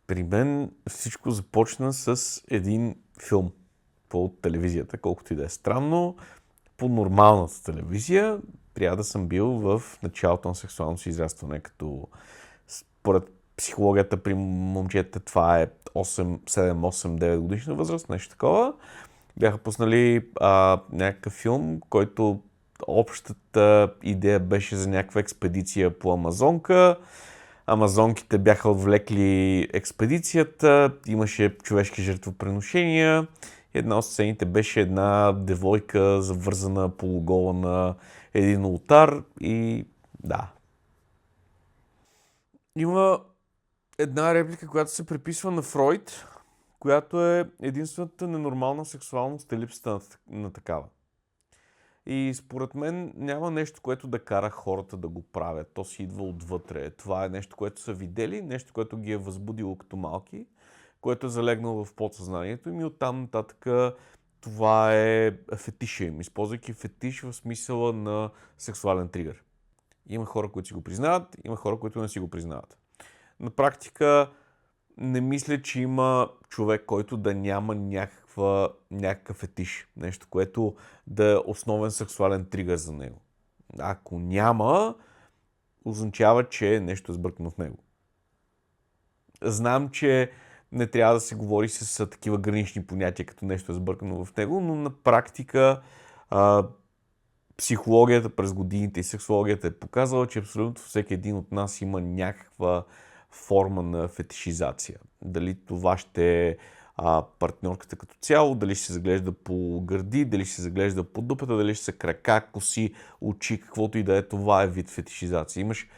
При мен всичко започна с един филм по телевизията, колкото и да е странно. По нормалната телевизия трябва да съм бил в началото на сексуалното си израстване, като според психологията при момчета това е 8, 7, 8, 9 годишна възраст, нещо такова. Бяха пуснали някакъв филм, който общата идея беше за някаква експедиция по Амазонка. Амазонките бяха отвлекли експедицията, имаше човешки жертвоприношения. Една от сцените беше една девойка, завързана полугола на един олтар и да. Има една реплика, която се приписва на Фройд, която е единствената ненормална сексуалност е липсата на такава. И според мен няма нещо, което да кара хората да го правят. То си идва отвътре. Това е нещо, което са видели, нещо, което ги е възбудило като малки, което е залегнало в подсъзнанието им и оттам нататък това е фетиша им, използвайки фетиш в смисъла на сексуален тригър. Има хора, които си го признават, има хора, които не си го признават. На практика не мисля, че има човек, който да няма някакъв фетиш. Нещо, което да е основен сексуален тригър за него. Ако няма, означава, че нещо е сбъркано в него. Знам, че не трябва да се говори с такива гранични понятия, като нещо е сбъркано в него, но на практика психологията през годините и сексологията е показала, че абсолютно всеки един от нас има някаква форма на фетишизация. Дали това ще е партньорката като цяло, дали ще се заглежда по гърди, дали ще се заглежда по дупата, дали ще са крака, коси, очи, каквото и да е, това е вид фетишизация. Имаш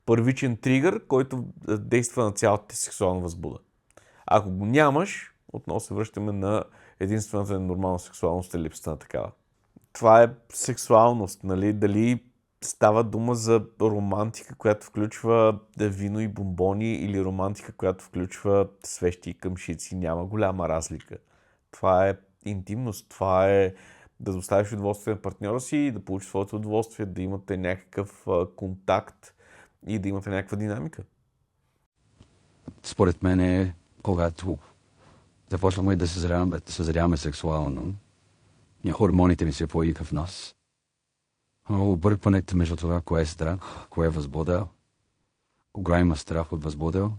първичен тригър, който действа на цялата ти сексуална възбуда. Ако го нямаш, отново се връщаме на единствената нормална сексуалност е липсата на такава. Това е сексуалност, нали? Дали става дума за романтика, която включва вино и бомбони или романтика, която включва свещи и къмшици, няма голяма разлика. Това е интимност, това е да доставиш удоволствие на партньора си и да получиш своето удоволствие, да имате някакъв контакт и да имате някаква динамика. Според мен е, когато започваме да се съзряваме сексуално, хормоните ми се появиха в нас. Объркването между това, кое е страх, кое е възбуда, кога има страх от възбуда,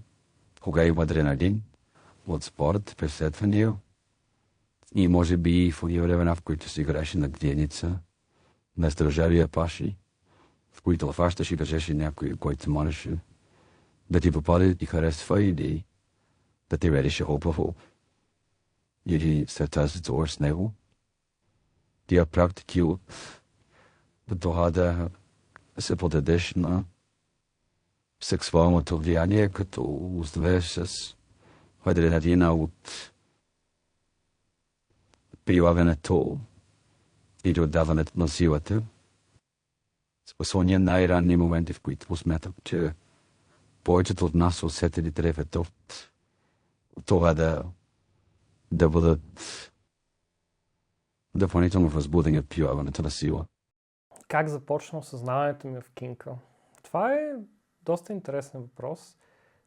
кога има адреналин, от спорт, преследвания. И може би в уния времена, в които си играеше на гденица, на стражария паши, в които фащаш и кажеше някой, който можеше да ти попаде, да ти харесва или да ти ведеше хубаво. Или след това се цуеш с него. Тия практики от това да се подадеш на сексуалното влияние, като оставяш с адреналина от прилагането или отдаването на силата. С ония най-ранни моменти, в които смятам, че повечето от нас усетили трепет от това да бъдат допълнително възбудени от прилагането на сила. Как започна осъзнаването ми в кинка? Това е доста интересен въпрос.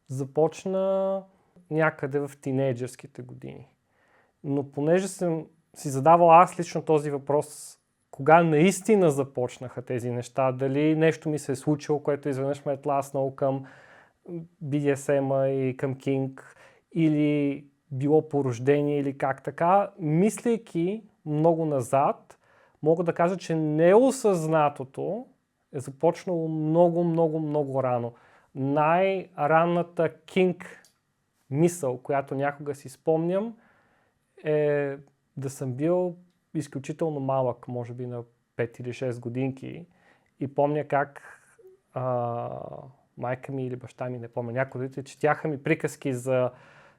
Започна някъде в тинейджърските години. Но понеже съм си задавал аз лично този въпрос, кога наистина започнаха тези неща, дали нещо ми се е случило, което изведнъж ме е тласнало към BDSM-а и към кинг, или било по рождение, или как така, мислейки много назад, мога да кажа, че неосъзнатото е започнало много, много, много рано. Най-ранната кинг мисъл, която някога си спомням, е да съм бил изключително малък, може би на 5 или 6 годинки, и помня как майка ми или баща ми, не помня, някои родители, четяха ми приказки за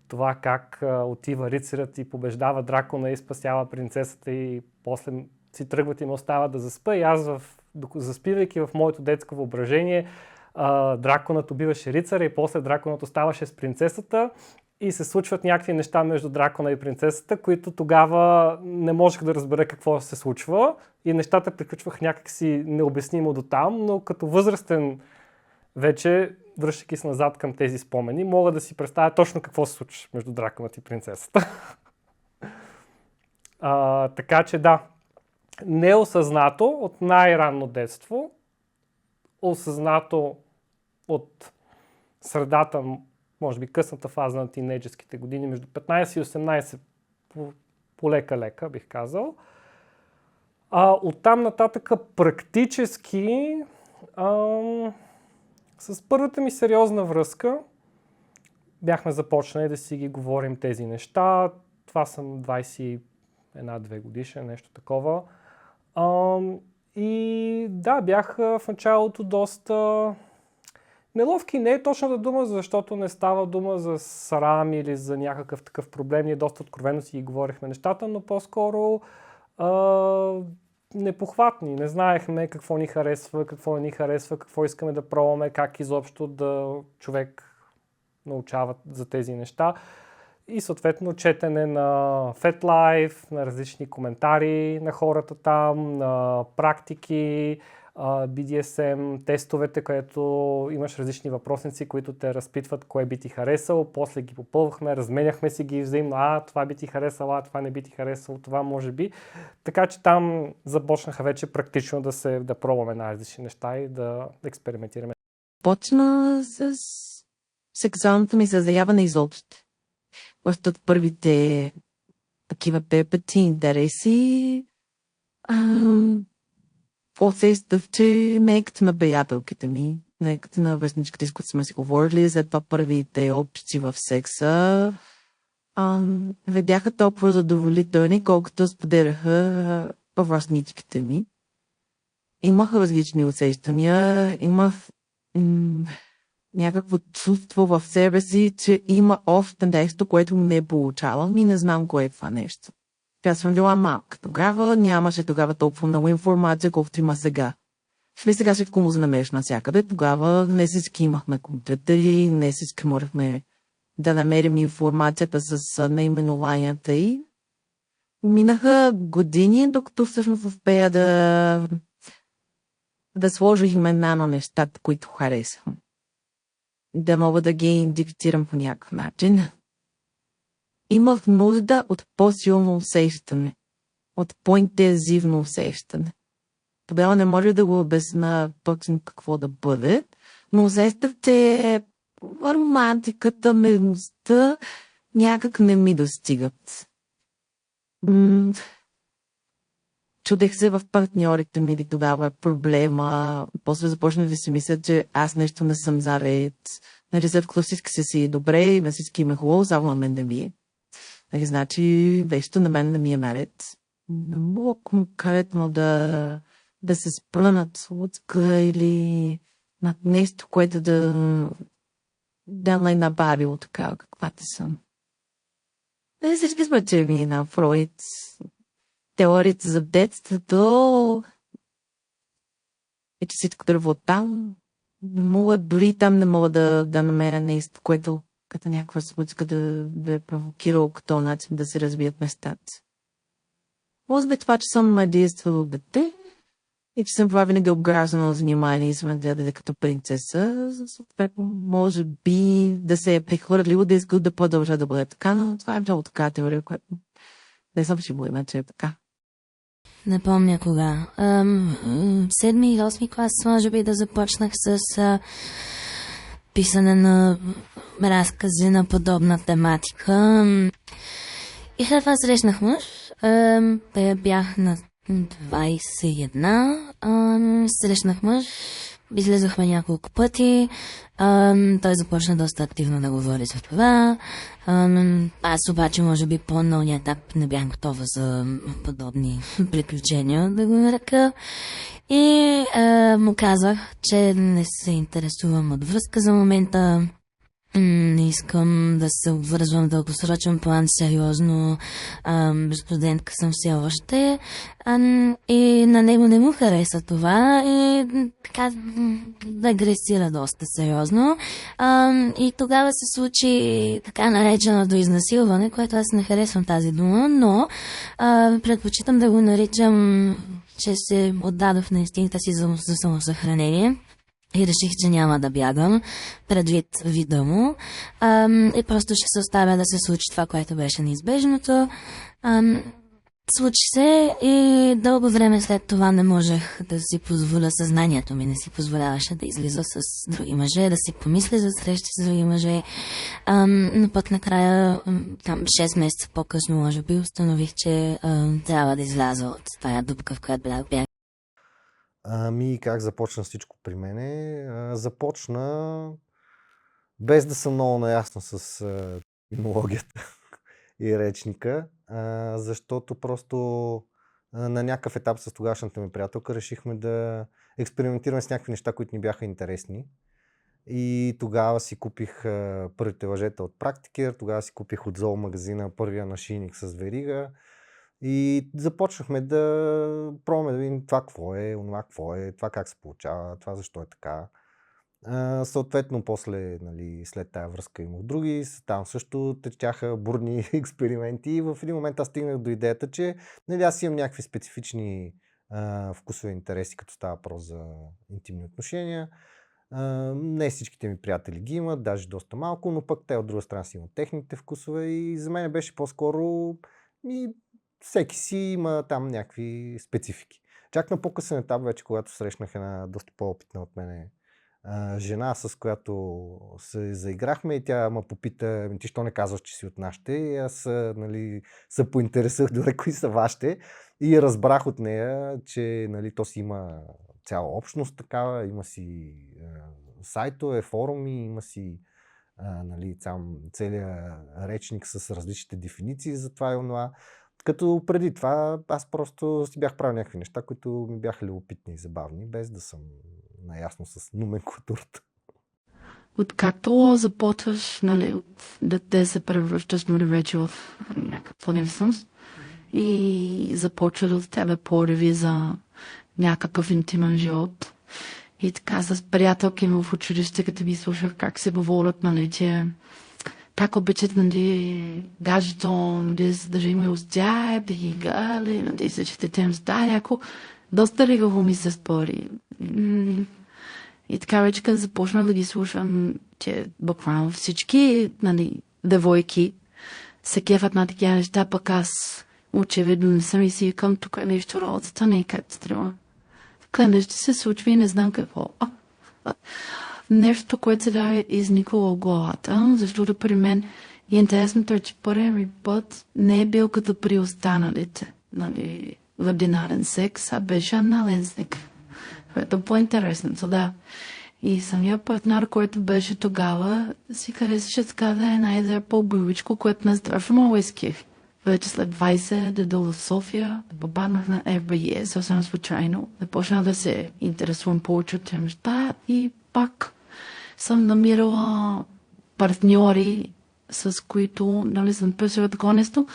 това как отива рицарят и побеждава дракона и спасява принцесата и после си тръгват и ме остават да заспа. И аз, заспивайки в моето детско въображение, драконът убиваше рицаря и после драконът оставаше с принцесата и се случват някакви неща между дракона и принцесата, които тогава не можех да разбера какво се случва и нещата приключвах някакси необяснимо до там, но като възрастен вече връщайки се назад към тези спомени, мога да си представя точно какво се случва между драконът и принцесата. Така че да, неосъзнато от най-ранно детство, осъзнато от средата, може би късната фаза на тинейджерските години, между 15 и 18, полека-лека бих казал. Оттам нататък практически с първата ми сериозна връзка бяхме започнали да си ги говорим тези неща. Това съм 21-2 годишен, нещо такова. И да, бях в началото доста неловки. Не е точната дума, защото не става дума за срам или за някакъв такъв проблем. Ние доста откровено си ги говорихме нещата, но по-скоро непохватни. Не знаехме какво ни харесва, какво не ни харесва, какво искаме да пробваме, как изобщо да човек научава за тези неща. И съответно четене на FetLife, на различни коментари на хората там, на практики, BDSM, тестовете, където имаш различни въпросници, които те разпитват кое би ти харесало, после ги попълвахме, разменяхме си ги взаимно, това би ти харесало, това не би ти харесало, това може би. Така че там започнаха вече практично да пробваме най-различни неща и да експериментираме. Почна с сексуалното ми съзряване изобщо. Още от първите такива пепети интереси усещах, че мекът на приятелките ми, мекът на връзничките, с които сме си говорили, след това първите общи в секса, не бяха толкова задоволителни, колкото споделяха връзничките ми. Имах различни усещания, имах някакво чувство в себе си, че има още нещо, което не получавам и не знам кое е това нещо. Тя съм била малка. Тогава нямаше толкова много информация, колкото има сега. Сега всичко му намериш навсякъде. Тогава не всички имахме компютъри, не всички можехме да намерим информацията с наименованията й. Минаха години, докато всъщност успея да сложа имена на нещата, които харесвам. Да мога да ги идентифицирам по някакъв начин. Имах нужда от по-силно усещане, от по-интензивно усещане. Тогава не може да го обясня точно какво да бъде, но усещах, че романтиката, мирността някак не ми достигат. Чудех се в партньорите ми, тогава е проблема. После започнах да си мисля, че аз нещо не съм заред. Нали, след като всички си добре и на всички им е хубаво, само на мен не ми е. Нали, значи, вещето на мен не ми е наред. Не мога конкретно да се спра над случка или над нещо, което да ме набавило така, каквато съм. Всички сме черни на Фройд. Теорията за детството и че всичко дърво там. Дори там не мога да намеря нещо, което като някаква случка да е провокирало като начин да се развият нещата. Може би това, че съм единствено дете и че съм това винаги обграждана с внимание и съм гледала като принцеса, съответно може би да се е прехвърлило да иска да продължа да бъде така, но това е много така теория, която не съм сигурна, че е така. Не помня кога. 7 или 8 клас, може би да започнах с писане на разкази на подобна тематика. И след това срещнах мъж. Бях на 21. Срещнах мъж. Излезахме няколко пъти. Той започна доста активно да говори за това. Аз обаче, може би, по-новия етап не бях готова за подобни приключения, да го нарека. И му казах, че не се интересувам от връзка за момента. Не искам да се обвързвам в дългосрочен план сериозно. Студентка съм все още. И на него не му хареса това. И така агресира доста сериозно. И тогава се случи така нареченото изнасилване, което аз не харесвам тази дума, но предпочитам да го наричам, че се отдадох на инстинкта си за самосъхранение. И реших, че няма да бягам предвид вида му. И просто ще се оставя да се случи това, което беше неизбежното. Случи се и дълго време след това не можех да си позволя, съзнанието ми не си позволяваше да излиза с други мъже, да си помисля за срещи с други мъже. Но пък накрая, там 6 месеца по-късно, може би, установих, че трябва да изляза от тая дупка, в която бях. Как започна всичко при мене? Започна без да съм много наясно с терминологията и речника, защото просто на някакъв етап с тогашната ми приятелка решихме да експериментираме с някакви неща, които ни бяха интересни. И тогава си купих първите лъжета от Практикер, тогава си купих от зоомагазина първия нашийник с верига. И започнахме да пробваме да видим това какво е, онова какво е, това как се получава, това защо е така. Съответно, после, нали, след тая връзка имах други, там също течаха бурни експерименти и в един момент аз стигнах до идеята, че нали, аз имам някакви специфични вкусови интереси, като става въпрос за интимни отношения. Не всичките ми приятели ги имат, даже доста малко, но пък те от друга страна си имат техните вкусове и за мен беше по-скоро всеки си има там някакви специфики. Чак на по-късен етап вече, когато срещнах една доста по-опитна от мене жена, с която се заиграхме и тя ме попита, ти що не казваш, че си от нашите? И аз нали, се поинтересувах добре кои са вашите и разбрах от нея, че нали, то си има цяла общност такава, има си сайтове, форуми, има си нали, целият речник с различните дефиниции за това и онова. Като преди това аз просто си бях правил някакви неща, които ми бяха любопитни и забавни, без да съм наясно с номенклатурата. Откакто започваш, нали, да те се превръщаш вече в някаква невестност и започва от тебе пориви за някакъв интимен живот. И така с приятелки ми в училище, като ви слушах как се говорят, нали, че как обичат, нали, гаджето, нали, да живеем от тях, да ги гали, нали, всичките тем стаи, ако доста ригаво ми се спори. И така вече, като започнах да ги слушам, че буквално всички, нали, девойки се кефат на такива неща, пък аз очевидно не съм и си викам, тук е нещо работата, не е как се трябва. Така нещо се случва и не знам какво. Нещо, което се да изникало в главата, защото при мен е интересното, че първи път не е бил като при останалите, нали, вагинален секс, а беше анален секс. Което е по-интересното, да. И самия партньор, който беше тогава, си харесаше така да е най-да по-боевичко, което не страшно много изкефи. Вече след 20 да дойда в София, да попаднах на FBA, съвсем случайно, да почна да се интересувам повече от тези неща и пак съм намирала партньори, с които, нали, съм писала такова нещо.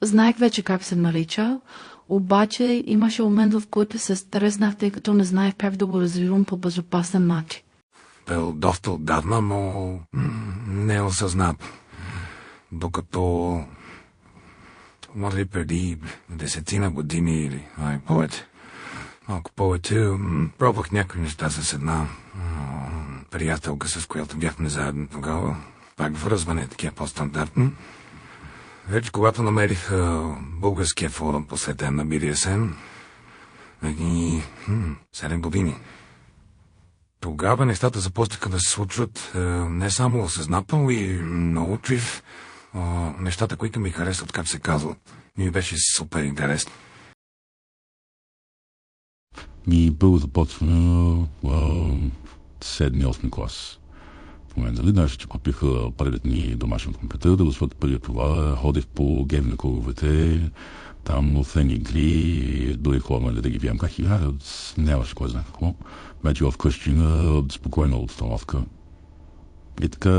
Знаех вече как се нарича, обаче имаше момент, в който се стреснах, тъй като не знаех как да го развивам по безопасен начин. Бил доста отдавна, но не е осъзнат. Докато може би преди 10 години или повече, малко повече, пробвах някакви неща с една приятелка, с която бяхме заедно тогава. Пак връзване, такива по-стандартно. Вече когато намерих българския форум, посветен на BDSM, преди 7 години. Тогава нещата започнаха да се случват не само осъзнателно и научив нещата, които ми харесват, как се казва. Ми беше супер интересно. Ми първо започна 7-8 клас. В момента, нали, знаеш, че купиха първият ни домашен компютър, да защото преди това ходих по геймни клубовете, там освен игри, дори хора да ги видям как играят, нямаше кой знае какво. Вече вкъщи на спокойна обстановка. И така,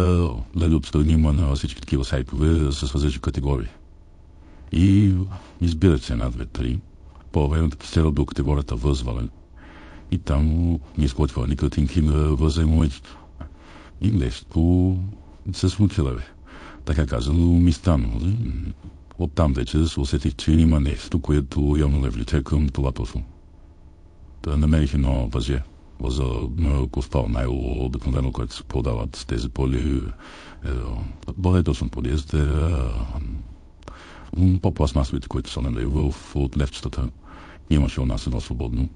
леди отстрани има на всички такива сайтове с различни категории. И избират се 1, 2, 3. По-времето постелят до категорията възвален. И там ми изготвяни картинки на въземоичето. И нещо се случило, бе. Така казано ми стана. Оттам вече се усетих, че има нещо, което явно не влече към това точно. Да намерих едно въже Костал обикновено, което се продават тези поли. Бъдето съм подизде по-пластмасовите, които са от левчетата. Имаше у нас едно свободно.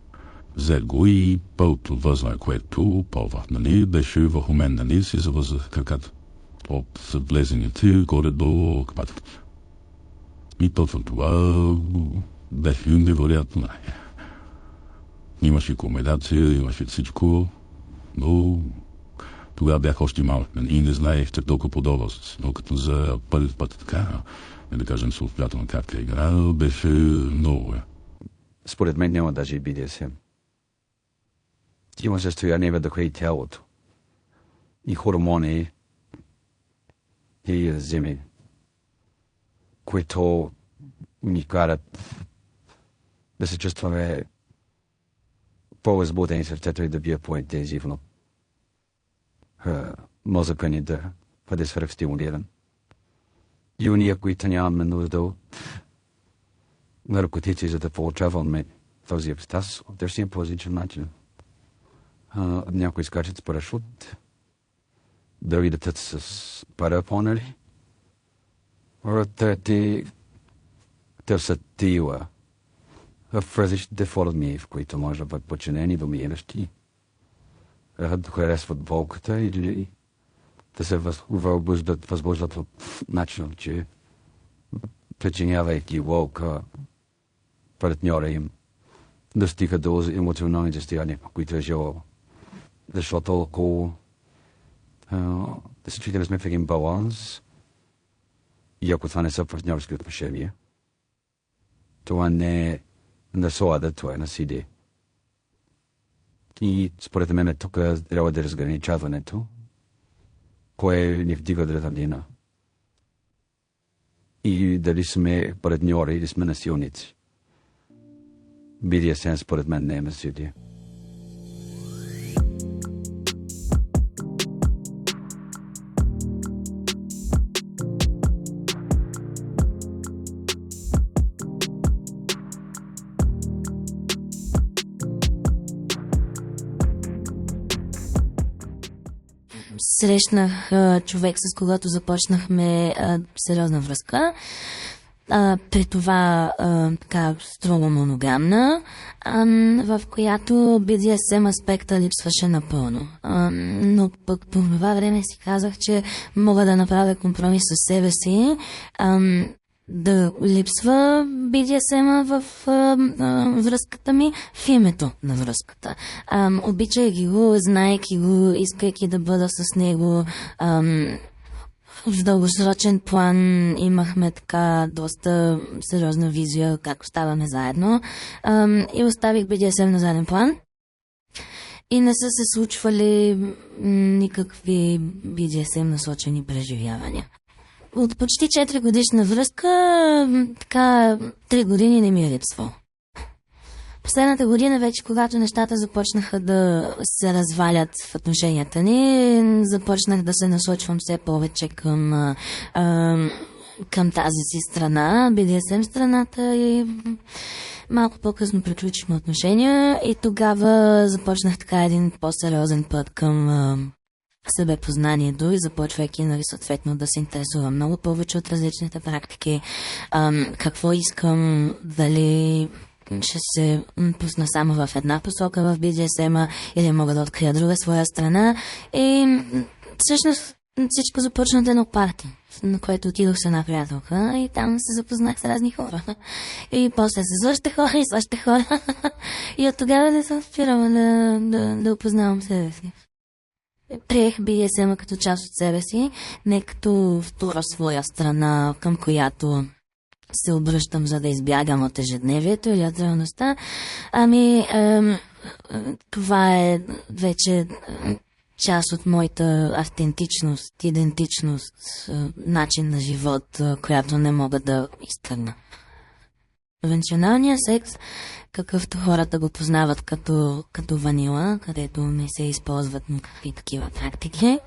Взе го и пълто възна, което полвах, беше върху мен, си завърза краката. От влезените горе до капата. И точно това беше невероятно. Имаше акомодация, имаше всичко, но тогава бях още малък и не знаех чак толкова подобност. Но като за първи път така, да кажем, съответно как е играл, беше много. Според мен няма даже и BDSM. Има състояние да хвърли тялото. И хормони, и земи, които ни карат да се чувстваме по-възбудени сърцето и да бие по-интензивно. Мозъка ни да бъде свръхстимулиран. И уния, които нямаме нужда от наркотици, за да получаваме този екстаз, търсим по различен начин. Някои скачат с парашут, други летят с парапонали, трети търсят тила в различните форми, в които може да бъдат подчинени, доминиращи, да харесват болката или да се възбуждат от начина, че причинявайки болка партньора им, да стига до емоционалните състояния, които е желал. Защото около да се чуете да сме в един баланс и ако това не са партньорски отношения, това не е наслада, това е насилие. И според мен тук трябва да разграничаването, кое ни вдига адреналина. И дали сме партньори или сме насилници. BDSM според мен не е насилие. Срещнах човек, с когото започнахме сериозна връзка. При това така строго моногамна, в която BDSM аспекта липсваше напълно. Но пък по това време си казах, че мога да направя компромис със себе си, да липсва BDSM в връзката ми в името на връзката. Обичайки го, знаейки го, искайки да бъда с него, в дългосрочен план имахме така доста сериозна визия как оставаме заедно и оставих BDSM на заден план и не са се случвали никакви BDSM насочени преживявания. От почти 4 годишна връзка, така 3 години не ми е липсвало. Последната година вече, когато нещата започнаха да се развалят в отношенията ни, започнах да се насочвам все повече към тази си страна, BDSM страната и малко по-късно приключихме отношения и тогава започнах така един по-сериозен път към себепознанието и започвайки, нали, съответно да се интересувам много повече от различните практики, какво искам, дали ще се пусна само в една посока в BDSM-а или мога да открия друга своя страна и всъщност всичко започна от едно парти, на което отидох с една приятелка и там се запознах с разни хора. И после с още хора и с още хора. И от тогава не съм спирала да опознавам себе си. Приех BDSM като част от себе си, не като втора своя страна, към която се обръщам, за да избягам от ежедневието или от реалността. Това е вече част от моята автентичност, идентичност, начин на живот, която не мога да изтръгна. Конвенционалният секс, какъвто хората го познават като ванила, където не се използват никакви такива практики,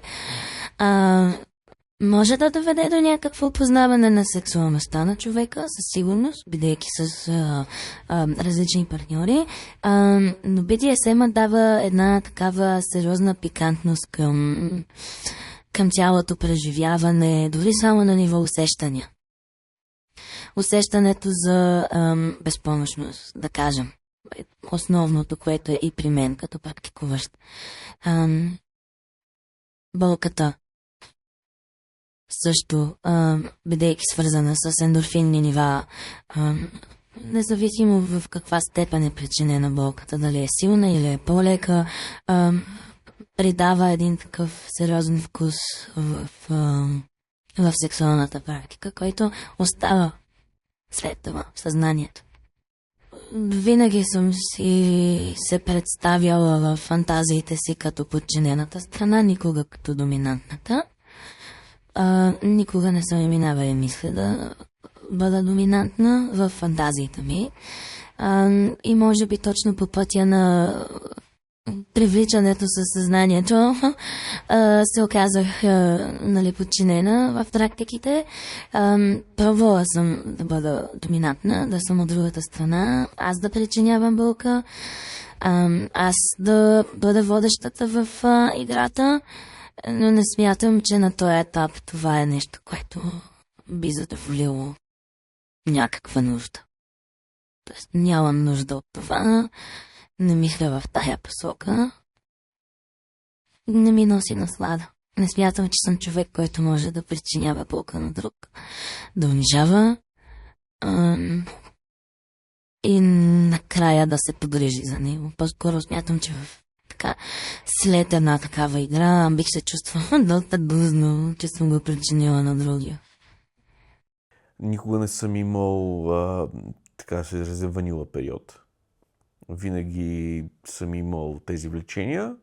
може да доведе до някакво познаване на сексуалността на човека, със сигурност, бидейки с различни партньори, но BDSM дава една такава сериозна пикантност към цялото преживяване, дори само на ниво усещания. Усещането за безпомощност, да кажем. Основното, което е и при мен, като практикуващ. Болката. Също, бидейки свързана с ендорфинни нива, независимо в каква степен е причинена болката, дали е силна или е по-лека, придава един такъв сериозен вкус в сексуалната практика, който остава след това в съзнанието. Винаги съм си се представяла в фантазиите си като подчинената страна, никога като доминантната. Никога не съм и минала и мисля да бъда доминантна в фантазиите ми. И може би точно по пътя на привличането със съзнанието се оказах подчинена в практиките. Пробвала съм да бъда доминантна, да съм от другата страна, аз да причинявам болка, аз да бъда водещата в играта, но не смятам, че на този етап това е нещо, което би задоволило някаква нужда. Тоест нямам нужда от това, не мисля в тая посока, не ми носи наслада. Не смятам, че съм човек, който може да причинява болка на друг, да унижава и накрая да се погрижи за него. По-скоро смятам, че след една такава игра бих се чувствала доста дузно, че съм го причинила на другия. Никога не съм имал, така се изразя, ванила период. Винаги съм имал тези влечения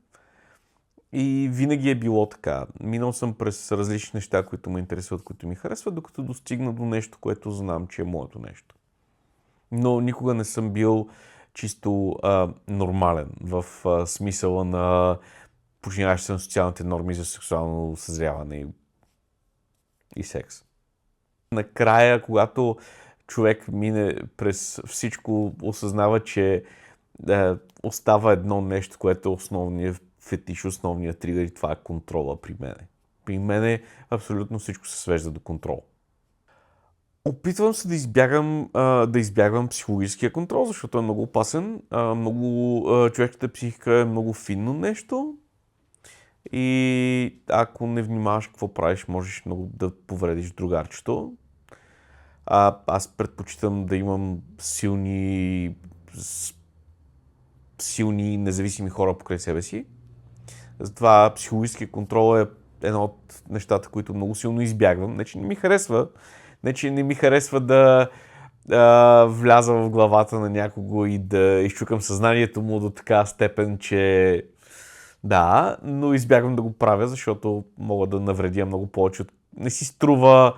и винаги е било така. Минал съм през различни неща, които ме интересуват, които ми харесват, докато достигна до нещо, което знам, че е моето нещо. Но никога не съм бил чисто нормален в смисъла на подчиняващ се на социалните норми за сексуално съзряване и секс. Накрая, когато човек мине през всичко, осъзнава, че остава едно нещо, което е основният фетиш, основният тригър и това е контрола при мене. При мене абсолютно всичко се свежда до контрол. Опитвам се да избягвам психологическия контрол, защото е много опасен. Човешката психика е много финно нещо и ако не внимаваш какво правиш, можеш много да повредиш другарчето. Аз предпочитам да имам силни независими хора покрай себе си. Затова психологическия контрол е едно от нещата, които много силно избягвам. Не, че не ми харесва. Не, че не ми харесва да вляза в главата на някого и да изчукам съзнанието му до така степен, че да, но избягвам да го правя, защото мога да навредя много повече. Не си струва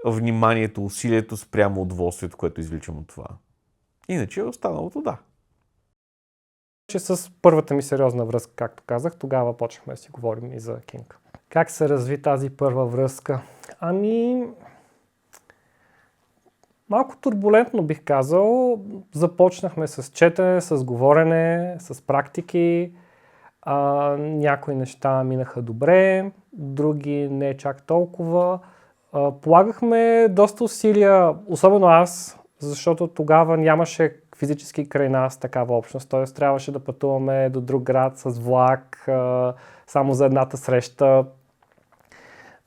вниманието, усилието спрямо удоволствието, което извличам от това. Иначе останалото да. Че с първата ми сериозна връзка, както казах, тогава почнахме да си говорим и за кинг. Как се разви тази първа връзка? Малко турбулентно бих казал. Започнахме с четене, с говорене, с практики. Някои неща минаха добре, други не чак толкова. Полагахме доста усилия, особено аз, защото тогава нямаше физически край нас такава общност. Т.е. трябваше да пътуваме до друг град с влак, само за едната среща.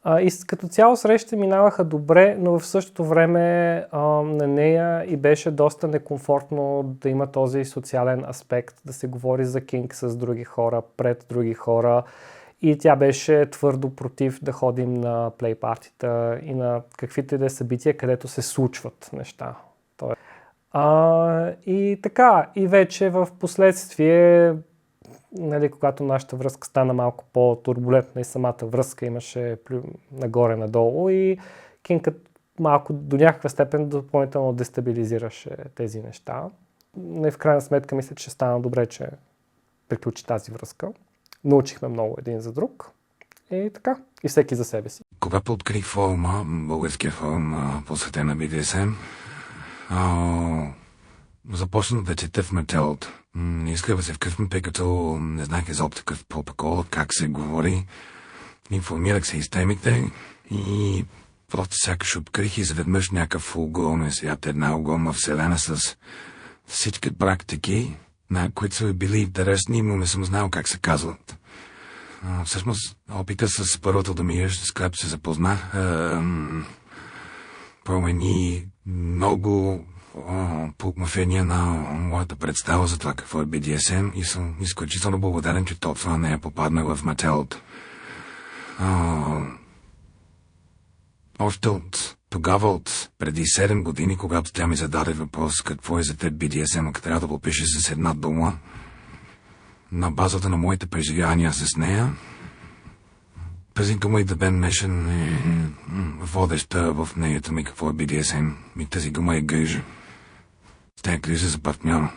И като цяло срещите минаваха добре, но в същото време на нея и беше доста некомфортно да има този социален аспект, да се говори за кинг с други хора, пред други хора. И тя беше твърдо против да ходим на плей-партита и на каквито и да е събития, където се случват неща. И така, и вече в последствие, когато нашата връзка стана малко по-турбулентна и самата връзка имаше нагоре-надолу и кинкът малко до някаква степен допълнително дестабилизираше тези неща. Но и в крайна сметка мисля, че стана добре, че приключи тази връзка. Научихме много един за друг И така. И всеки за себе си. Когато открих форума, българския форум, посветен на BDSM, започнах да чета в началото. Не исках да се вкъсвам, тъй като не знаех изобщо какъв протокол, как се говори. Информирах се из темите и просто сякаш открих изведнъж някакъв огромен свят, една огромна вселена с всички практики, на които са били интересни, но не съм знал как се казват. Всъщност, опита с първото да ми с която се запознах, промени много по отношение на моята представа за това какво е BDSM и съм изключително благодарен, че точно не е попаднал в началото. Още тогава, преди 7 години, когато тя ми зададе въпрос какво е за теб BDSM, ако трябва да го пише с една дума, на базата на моите преживявания с нея, тази дума и да бен днешен е водеща в мнението ми какво е BDSM. И тази дума е грижа. Тя е грижа за партньора.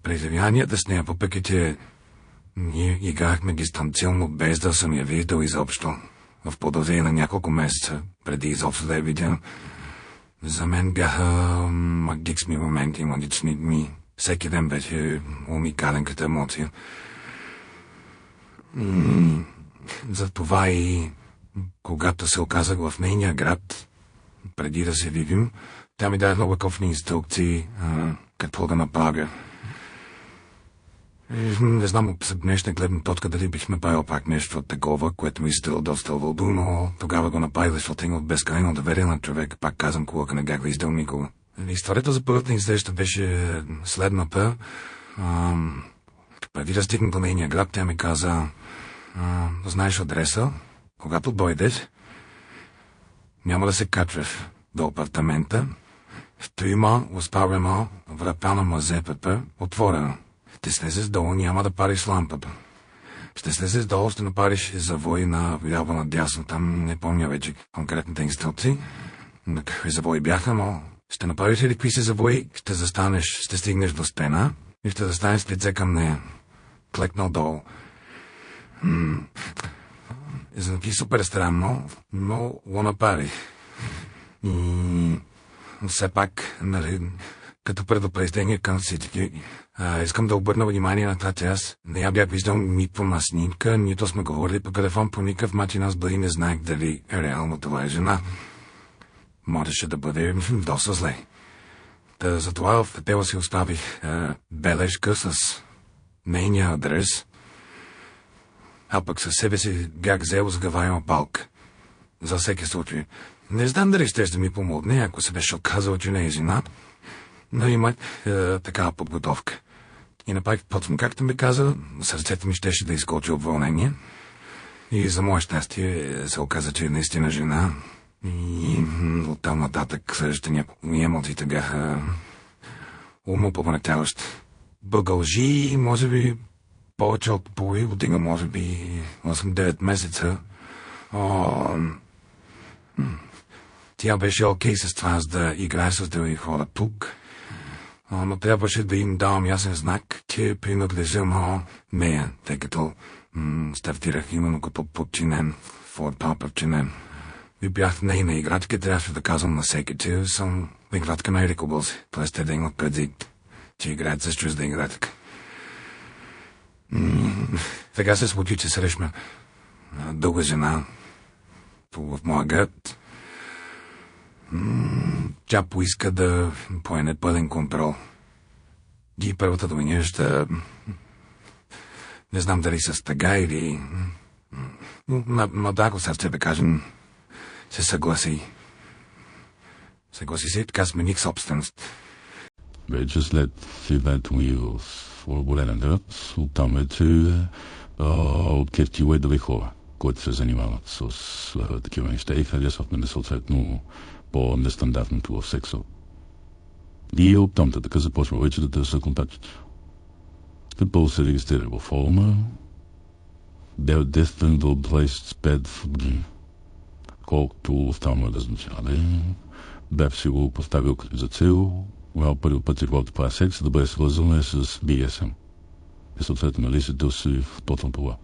Преживяванията с нея, въпреки че ние играхме дистанционно, без да съм я виждал изобщо, в продължение на няколко месеца, преди изобщо да я видя, за мен бяха магични моменти, магични дни. Всеки ден беше уникален като емоция. Затова и когато се оказах в нейния град, преди да се видим, тя ми даде много кофни инструкции какво да направя. Не знам от днешна гледна точка дали бих направил пак нещо такова, което ми става доста вълду, но тогава го направих, защото имах безкрайно доверие на човек. Пак казвам, когато не бях виждал никога. Историята за първата ни среща беше следната. Преди да стигна до нейния град, тя ми каза, знаеш адреса, когато дойдеш, няма да се качваш до апартамента, ще има оставена врата на мазепата отворена. Ще слезеш долу, няма да париш лампата. Ще слезеш долу, ще напариш завой на вляво надясно, там не помня вече конкретните инструкции. На какви завои бяха, но ще направиш ли какви си завои, ще застанеш, ще стигнеш до стена и ще застанеш с лице към нея. Клекнал долу. Звучи супер странно, но го направих. И все пак, нали, като предупреждение към всички, искам да обърна внимание на това, че аз не я бях виждал нито на снимка, нито сме говорили по телефон, по никакъв начин аз дори не знаех дали реално това е жена. Можеше да бъде доста зле. Затова в тела си оставих бележка с нейния адрес, а пък със себе си бях взел сгъваема палка. За всеки случай. Не знам дали ще ми помогне, ако се беше оказал, че не е жена, но има такава подготовка. И направих точно както ми каза, сърцето ми щеше да изкочи от вълнение. И за мое щастие се оказа, че е наистина жена. И оттам нататък следващите няколко емоциите бяха умопомрачаващи. Бъгължи, може би повече от половина година, може би 8-9 месеца. Тя беше окей с това, аз да играя с други хора тук, но трябваше да им давам ясен знак, че принадлежа на нея, тъй като стартирах именно като подчинен, подчинен. И бях нейна играчка, трябваше да казвам на всеки, че съм играчка на Ерик Обълзи, т.е. да имат предвид, че играят с чужда играчка. Така се случи, че срещна дълга жена в моя град. Тя поиска да поеме пълен контрол. И първата дума ще... Не знам дали с тъга или... Но да, ако сега да кажем, се съгласи. Съгласи се, така смених собственост. Вече след Ивентуи в големен град, оттам вече открити други хора, които се занимават с такива неща и харесват мене съответно по-нестандартното в секса. И оттам така започва вече да търся контакт. Като се регистрира във форума, 9 до 25 години. Колкото останало разначале, бях си го поставил като за цел, първи път си когато правя секс, да бъде свързано с BDSM. И съответно, нали се търси точно това.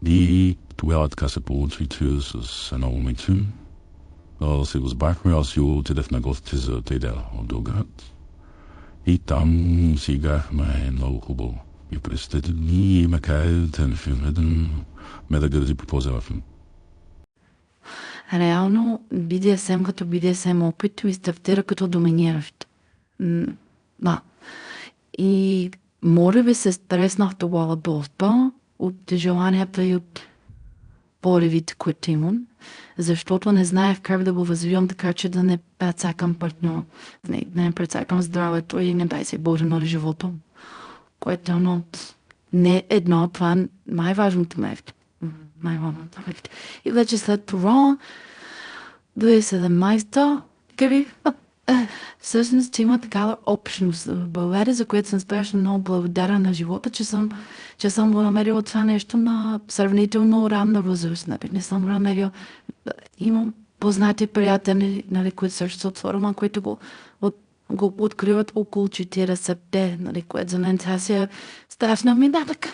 Lige тогава така се получи, че с едно момиче се разбрахме, аз и отидах на гости за Тейдел от Белград. И там си играхме много хубаво. И през тези дни ме кае ten film един ме да гързи по по-зела филм. Реално BDSM като BDSM опит ми стартира като доминиращ. Да. И може би се стреснах тогава доста от желанията и от поривите, които имам, защото не знаех как да го развивам така, че да не прецакам партньор, да не прецакам здравето и не дай се Боже на живота. Което не едно, това е най-важното нещо. Най-важното нещо. И вече след това 2017 всъщност има такава общност в България, за което съм страшно много благодарна на живота, че съм го намерила това нещо на сравнително ранна възраст. Не съм намерила. Имам познати приятели, нали, които също са от форума, които го откриват около 40-те, нали, което за мен това си е страшна минатък.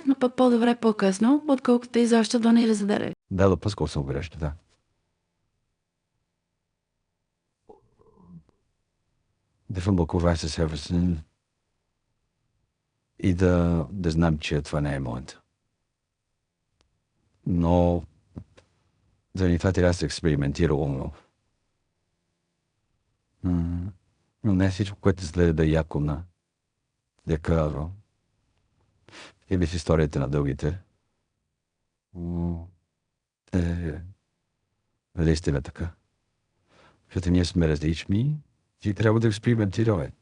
Но пък по-добре по-късно, отколкото и защо да не раздаде. Да, по-скоро се обираща, да. Да съм бълковай със себе си и да знам, че това не е моето. Но за това трябва да се експериментира умно. Но не всичко, което следва да е яко на декаро. Или в историята на дългите. Наистина така. Защото ние сме различни и трябва да експериментираме.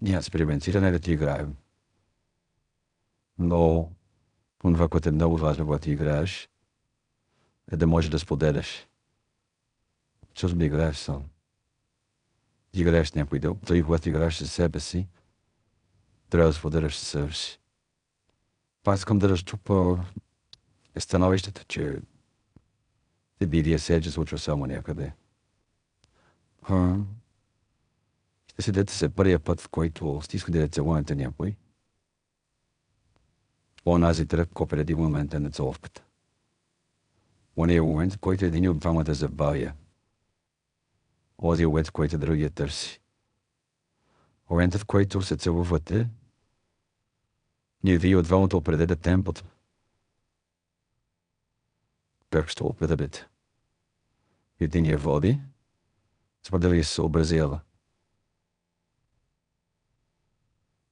Ние експериментираме да ти играем. Но това, което е много важно, когато ти играеш, е да можеш да споделяш. Защото да играеш сам. Ти играеш с някой друг, той когато играеш със себе си, трябва да споделяш със себе си. Аз искам да разчупа становището, че BDSM се случва само някъде. Ще си дете се първия път, в който стиска да целувате някой. Онази тръпко преди момента на целувката. Ония момент, в който един от двамата забавя. Ози момент, в който другия търси. Моментът, в който се целувате, ние вие от двамата определя темпото. Как ще определите? Един я води, споделя се съобразява.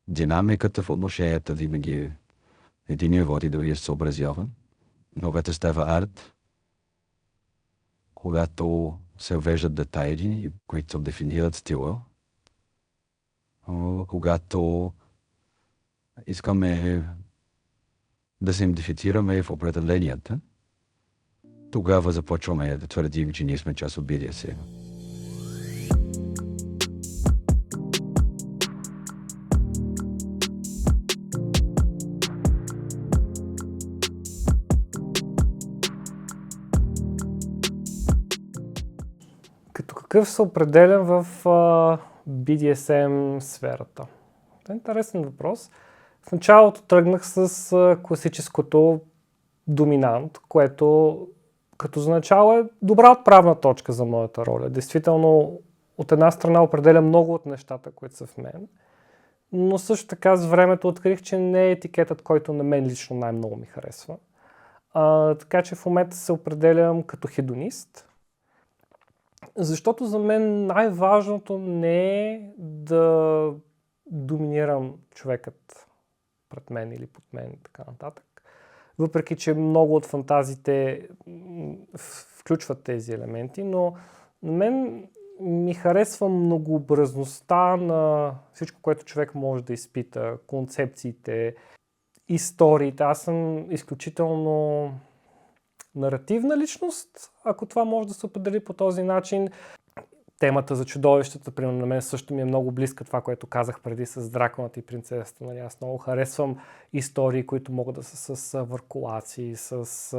Динамиката в отношенията винаги един я води, другия се съобразява. Но вече става арт, когато се веждат детайли, които дефинират стила. Когато искаме да се идентифицираме в определенията, тогава започваме да твърдим, че ние сме част от BDSM. Като какъв се определям в BDSM сферата? Това е интересен въпрос. В началото тръгнах с класическото доминант, което като за начало е добра отправна точка за моята роля. Действително, от една страна определя много от нещата, които са в мен, но също така с времето открих, че не е етикетът, който на мен лично най-много ми харесва. Така че в момента се определям като хедонист, защото за мен най-важното не е да доминирам човекът пред мен или под мен и така нататък. Въпреки че много от фантазиите включват тези елементи, но на мен ми харесва многообразността на всичко, което човек може да изпита, концепциите, историите. Аз съм изключително наративна личност, ако това може да се определи по този начин. Темата за чудовищата, примерно, на мен също ми е много близка, това, което казах преди с драконата и принцесата. Нали, аз много харесвам истории, които могат да са с въркулаци, с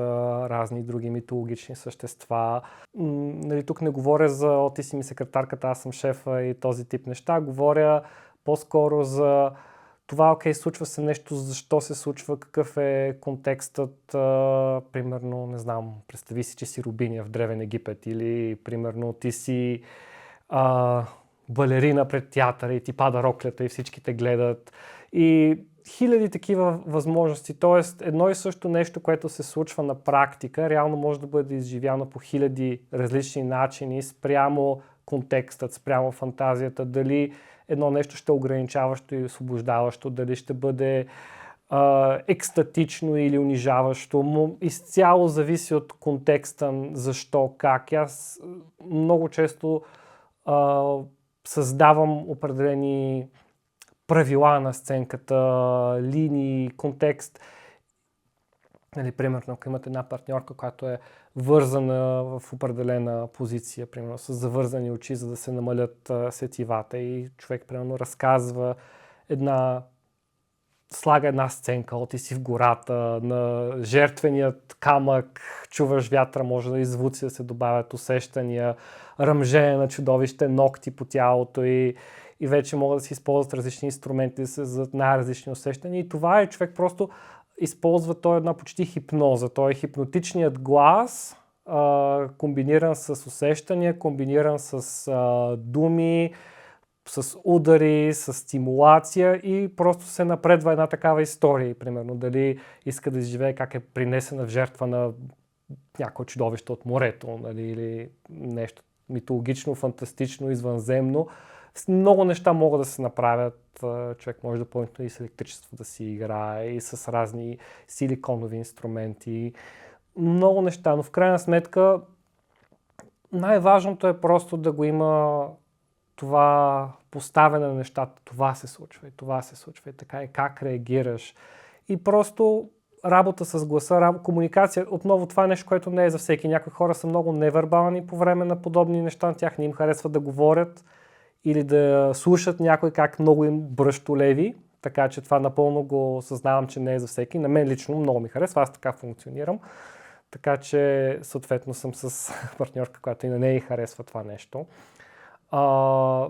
разни други митологични същества. Нали, тук не говоря за ти си ми секретарката, аз съм шефа и този тип неща. Говоря по-скоро за това, окей, случва се нещо, защо се случва, какъв е контекстът, примерно, не знам, представи си, че си Рубиня в Древен Египет или, примерно, ти си балерина пред театъра и ти пада роклята и всички те гледат. И хиляди такива възможности. Тоест, едно и също нещо, което се случва на практика, реално може да бъде изживяно по хиляди различни начини, спрямо контекстът, спрямо фантазията, дали едно нещо ще е ограничаващо и освобождаващо, дали ще бъде екстатично или унижаващо. Изцяло зависи от контекста, защо, как. Аз много често създавам определени правила на сценката, линии, контекст. Нали, примерно, ако имате една партньорка, която е вързана в определена позиция, примерно с завързани очи, за да се намалят сетивата и човек, примерно, разказва слага една сценка, ти си в гората, на жертвеният камък, чуваш вятъра, може да и звуци да се добавят, усещания, ръмжене на чудовище, ногти по тялото и вече могат да се използват различни инструменти за най-различни усещания. И това е, човек просто използва една почти хипноза. Той е хипнотичният глас, комбиниран с усещания, комбиниран с думи, с удари, с стимулация и просто се напредва една такава история. Примерно, дали иска да изживее как е принесена в жертва на някое чудовище от морето, нали, или нещо митологично, фантастично, извънземно. Много неща могат да се направят. Човек може допълнително и с електричество да си играе, и с разни силиконови инструменти. Много неща, но в крайна сметка най-важното е просто да го има това поставяне на нещата. Това се случва и това се случва и така и как реагираш. И просто работа с гласа, комуникация. Отново това е нещо, което не е за всеки. Някои хора са много невербални по време на подобни неща. На тях не им харесва да говорят или да слушат някой как много им бръщолеви. Така че това напълно го съзнавам, че не е за всеки. На мен лично много ми харесва. Аз така функционирам. Така че съответно съм с партньорка, която и на нея харесва това нещо.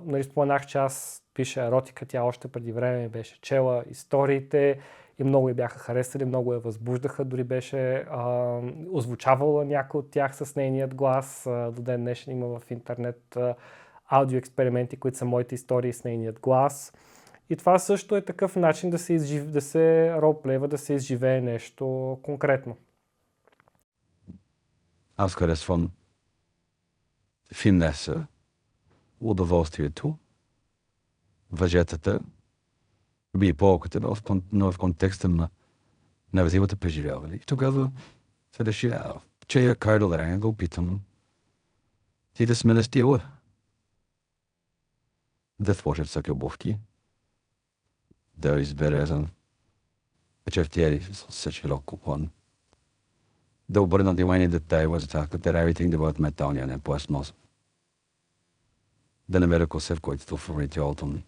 Нали, споменах, че аз пиша еротика, тя още преди време беше чела историите и много я бяха харесали, много я възбуждаха, дори беше озвучавала някой от тях с нейният глас. До ден днешен има в интернет аудиоексперименти, които са моите истории с нейният глас. И това също е такъв начин да се ролплейва, да се изживее нещо конкретно. Аз харесвам финеса, удоволствието, въжетата, би полката, но в контекста на невзимата преживявали. И тогава се решава, че я кардолерен го питам ти да сме настила. Да сложат са любовки, да избере за вечертиери с широко план. Да обърна внимание детайла за това, като everything да бъдат метални, а не пластмаса. Да намеря косе, в който форми тялото ми.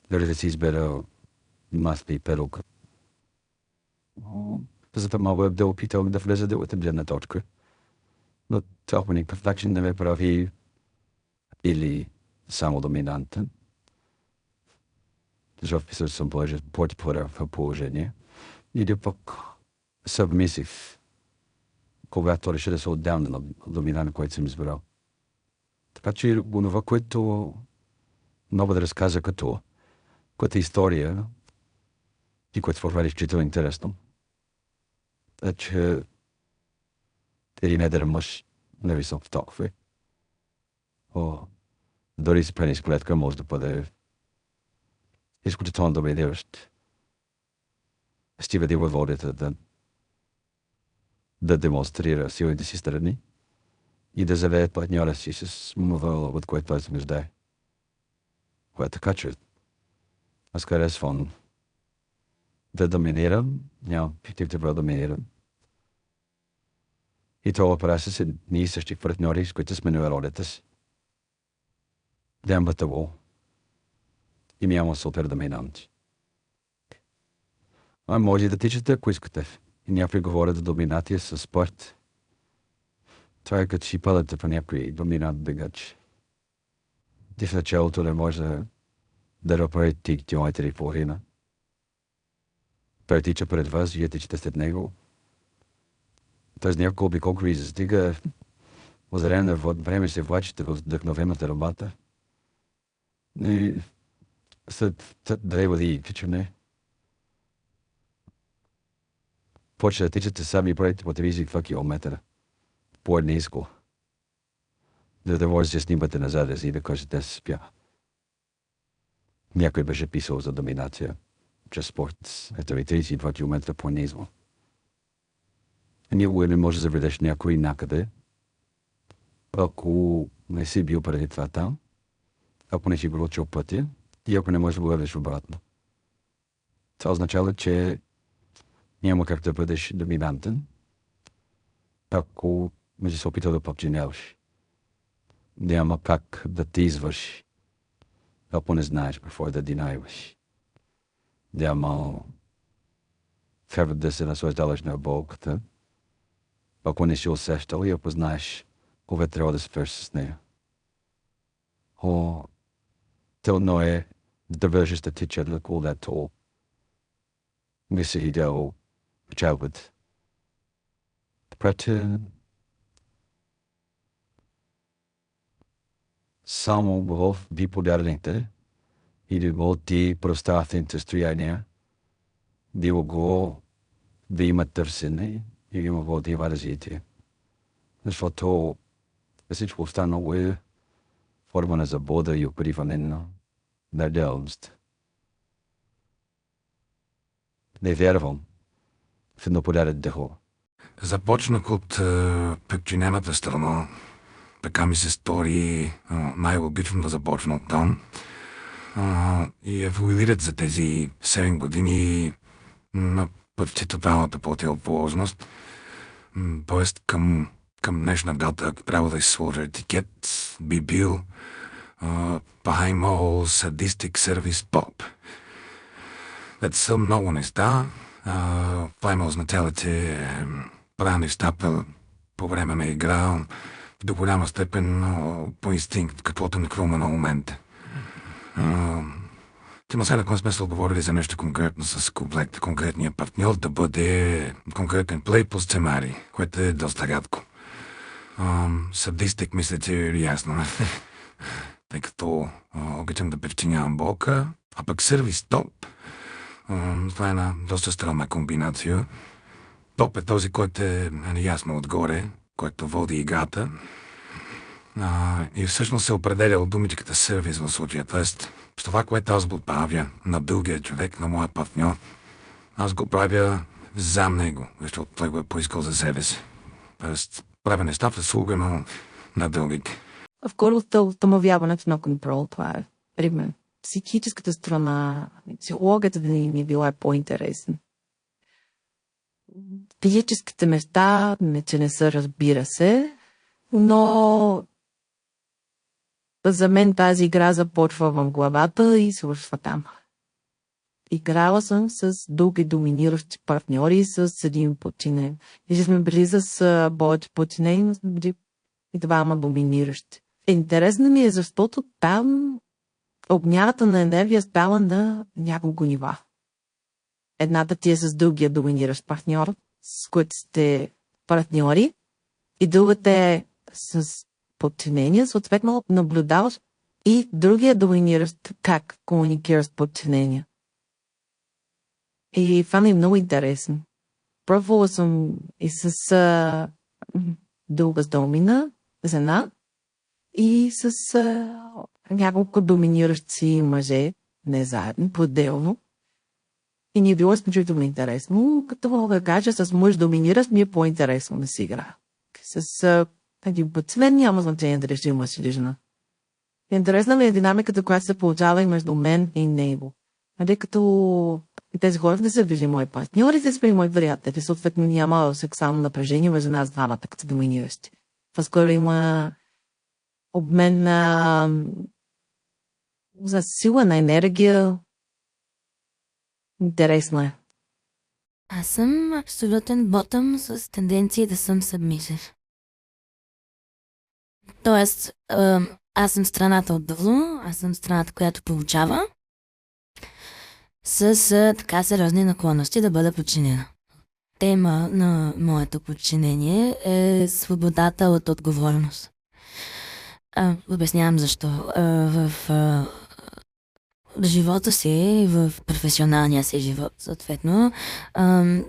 Дали да си избера маска и перука. Затова мога да опитам да влезе другата гледна точка. Но това по никакъв начин не ме прави или само доминантен. Защото писал съм по-типора в положение. Или пък съвмисив, когато реша да се отдавна на доминант, който съм избрал. Така че онова, което мога да разказа като история и което свършва изключително интересно, е, че един едър мъж не висок в толкова. Дори с пенис клетка може да бъде изключително доминиращ. Стига да водите да демонстрира силните си страни и да заведе партньора си с мовела, от което той се нуждае. Което така, че аз харесвам да доминирам, нямам питив да бъда доминиран. И това прави с едни и същи партньори, с които сменува ролята си. Да имам бътъво. И няма супер доминанти. Може да тичате, ако искате. И някой говорят за доминация с спорт. Това е като си падате по някой доминант бегач. Ти в началото не може да направи 3 километри и половина. той тича пред вас, вие тичате след него. Тоест няколко обиколко ви застига озарено време се влачите в вдъхновената работа. И след две години тичане почва да тичате сами и правите по 32 километра по-ниско. За да може да се снимате назад и да кажете, аз спя. Някой беше писал за доминация, че спорт е 32 км по-низко. Никога не може да заведеш някой накъде, ако не си бил преди това там, ако не си проучил пътя и ако не можеш да го вървиш обратно. Това означава, че няма как да бъдеш доминантен, ако не си се опитал да подчиняваш. Няма как да ти извърши, ако не знаеш какво е да динайваш. Няма как да се наслаждаваш на болката, ако не си усещал и ако знаеш кога трябва да спреш с нея. Трудно е да вържиш да тича на колето. Не си идеал печалбът. Прете само в бипулярните или в ти пространствените състояния би могло да има търсене и би могло да има развитие. Защото всичко останало е форма на забода и укриване на реалност. Не вярвам в еднопоряден дъхо. Започнах от подчинената страна. Така ми се стори най-логично да започна от там. И еволюират за тези 7 години на почти тоталната противоположност. Тоест към днешна дата, ако трябва да сложа етикет, би бил Primal Sadistic Service Pop. Това са много неща. Primal означава, че правя неща по време на игра, до голяма степен по инстинкт, каквото ми хрумва на момента. Тима сега не сме се говорили за нещо конкретно с комплект, конкретния партньор да бъде конкретен плей по сценарий, което е доста рядко. Садистик мисля, че е ясно. Тъй като обичам да причинявам болка, а пък сервис топ, това е една доста странна комбинация. Топ е този, който е ясно отгоре, който води играта. И всъщност се определя от думичката сервис в случая. Тоест, с това, което аз го правя на другия човек, на моя партньор, аз го правя за него, защото той го е поискал за себе си. Тоест, правя неща в услуга на другите. В кората установяването на контрол, това е пример. Психическата страна, психологията да ми е била по-интересна. Физическите места, че не са, разбира се, но за мен тази игра започва в главата и свършва там. Играла съм с други доминиращи партньори, с един подчинен. И сме били с повече подчинени, но сме били и двама доминиращи. Интересно ми е, защото там обмяната на енергия става на няколко нива. Едната ти е с другия доминиращ партньор, с който сте партньори, и другата е с подчинение, съответно наблюдаваш и другия доминиращ как комуникира с подчинение. И това ми е много интересно. Пробвала съм и с друга с домина, жена, и с няколко доминиращи мъже, не заедно, по-отделно. И ни е било изключително интересно. Като мога да кажа, с мъж доминиращ ми е по-интересно да си игра. С един подцвен няма значение дали ще има или жена. Интересна ми е динамиката, която се получава и между мен и него. Тъй като тези хора не са били мои партньори, те са били мои приятели. Съответно няма сексуално напрежение между нас двамата, като доминиращи. По-скоро има обмен за сила на енергия. Интересно е. Аз съм абсолютен ботъм с тенденции да съм събмисив. Тоест, аз съм страната отдолу, аз съм страната, която получава. с така сериозни наклонности да бъда подчинена. Тема на моето подчинение е свободата от отговорност. Обяснявам защо. В живота си, в професионалния си живот, съответно,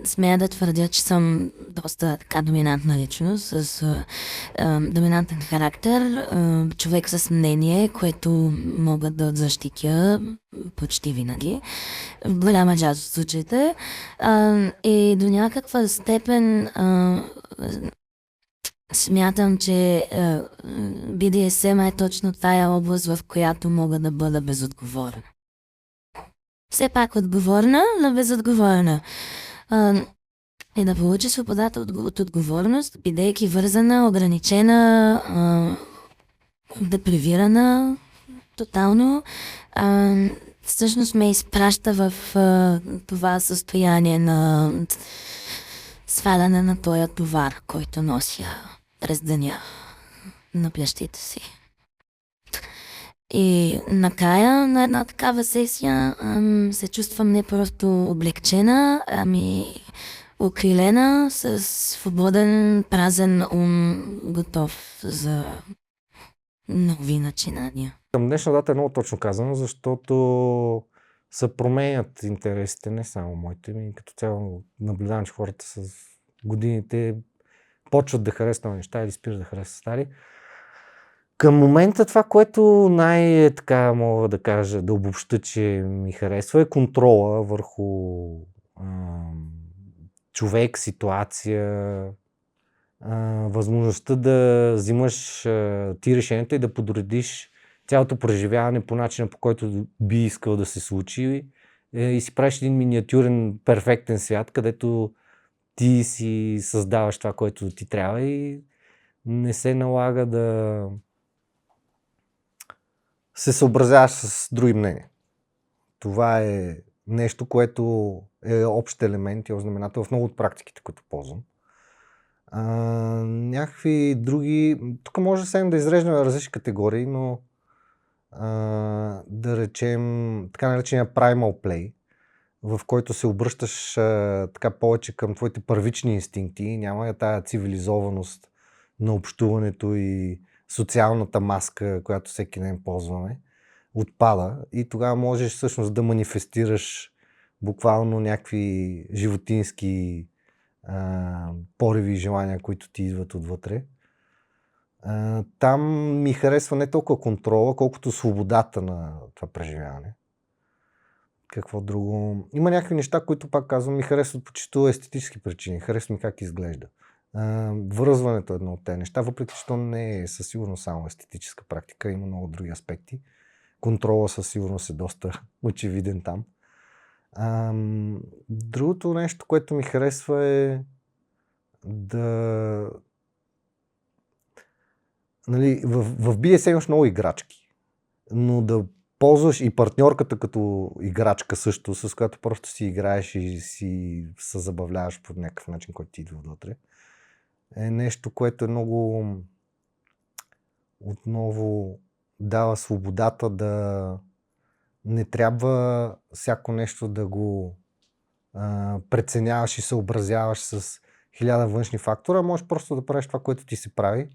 смея да твърдя, че съм доста така доминантна личност, с доминантен характер, човек с мнение, което мога да защитя почти винаги, в голяма част от случаите, и до някаква степен смятам, че BDSM е точно тая област, в която мога да бъда безотговорна. Все пак отговорна, но безотговорна. И да получи свободата от отговорност, бидейки вързана, ограничена, депривирана тотално, всъщност ме изпраща в това състояние на сваляне на този товар, който нося през деня на плещите си. И накрая на една такава сесия се чувствам не просто облегчена, ами укрилена, с свободен, празен ум, готов за нови начинания. Към днешна дата е много точно казано, защото се променят интересите, не само моите, ми като цяло наблюдавам, че хората с годините почват да харесват неща или спират да харесват стари. Към момента това, което така мога да кажа, да обобща, че ми харесва, е контрола върху човек, ситуация, възможността да взимаш ти решението и да подредиш цялото преживяване по начина, по който би искал да се случи, и си правиш един миниатюрен, перфектен свят, където ти си създаваш това, което ти трябва и не се налага да се съобразяваш с други мнения. Това е нещо, което е общ елемент и ознаменател в много от практиките, които ползвам. Някакви други... Тук може да изреждаме различни категории, но да речем така наречения primal play, в който се обръщаш така повече към твоите първични инстинкти, няма тая цивилизованост на общуването и социалната маска, която всеки ден ползваме, отпада и тогава можеш всъщност да манифестираш буквално някакви животински пориви и желания, които ти идват отвътре. Там ми харесва не толкова контрола, колкото свободата на това преживяване. Какво друго? Има някакви неща, които пак казвам, ми харесват по чисто естетически причини. Харесва ми как изглежда. Връзването е едно от тези неща, въпреки че то не е със сигурност само естетическа практика, има много други аспекти. Контрола със сигурност е доста очевиден там. Другото нещо, което ми харесва е да... Нали, в BDSM имаш много играчки, но да ползваш и партньорката като играчка също, с която просто си играеш и си се забавляваш по някакъв начин, който ти идва отвътре, е нещо, което е много отново дава свободата да не трябва всяко нещо да го преценяваш и съобразяваш с 1000 външни фактора, можеш просто да правиш това, което ти се прави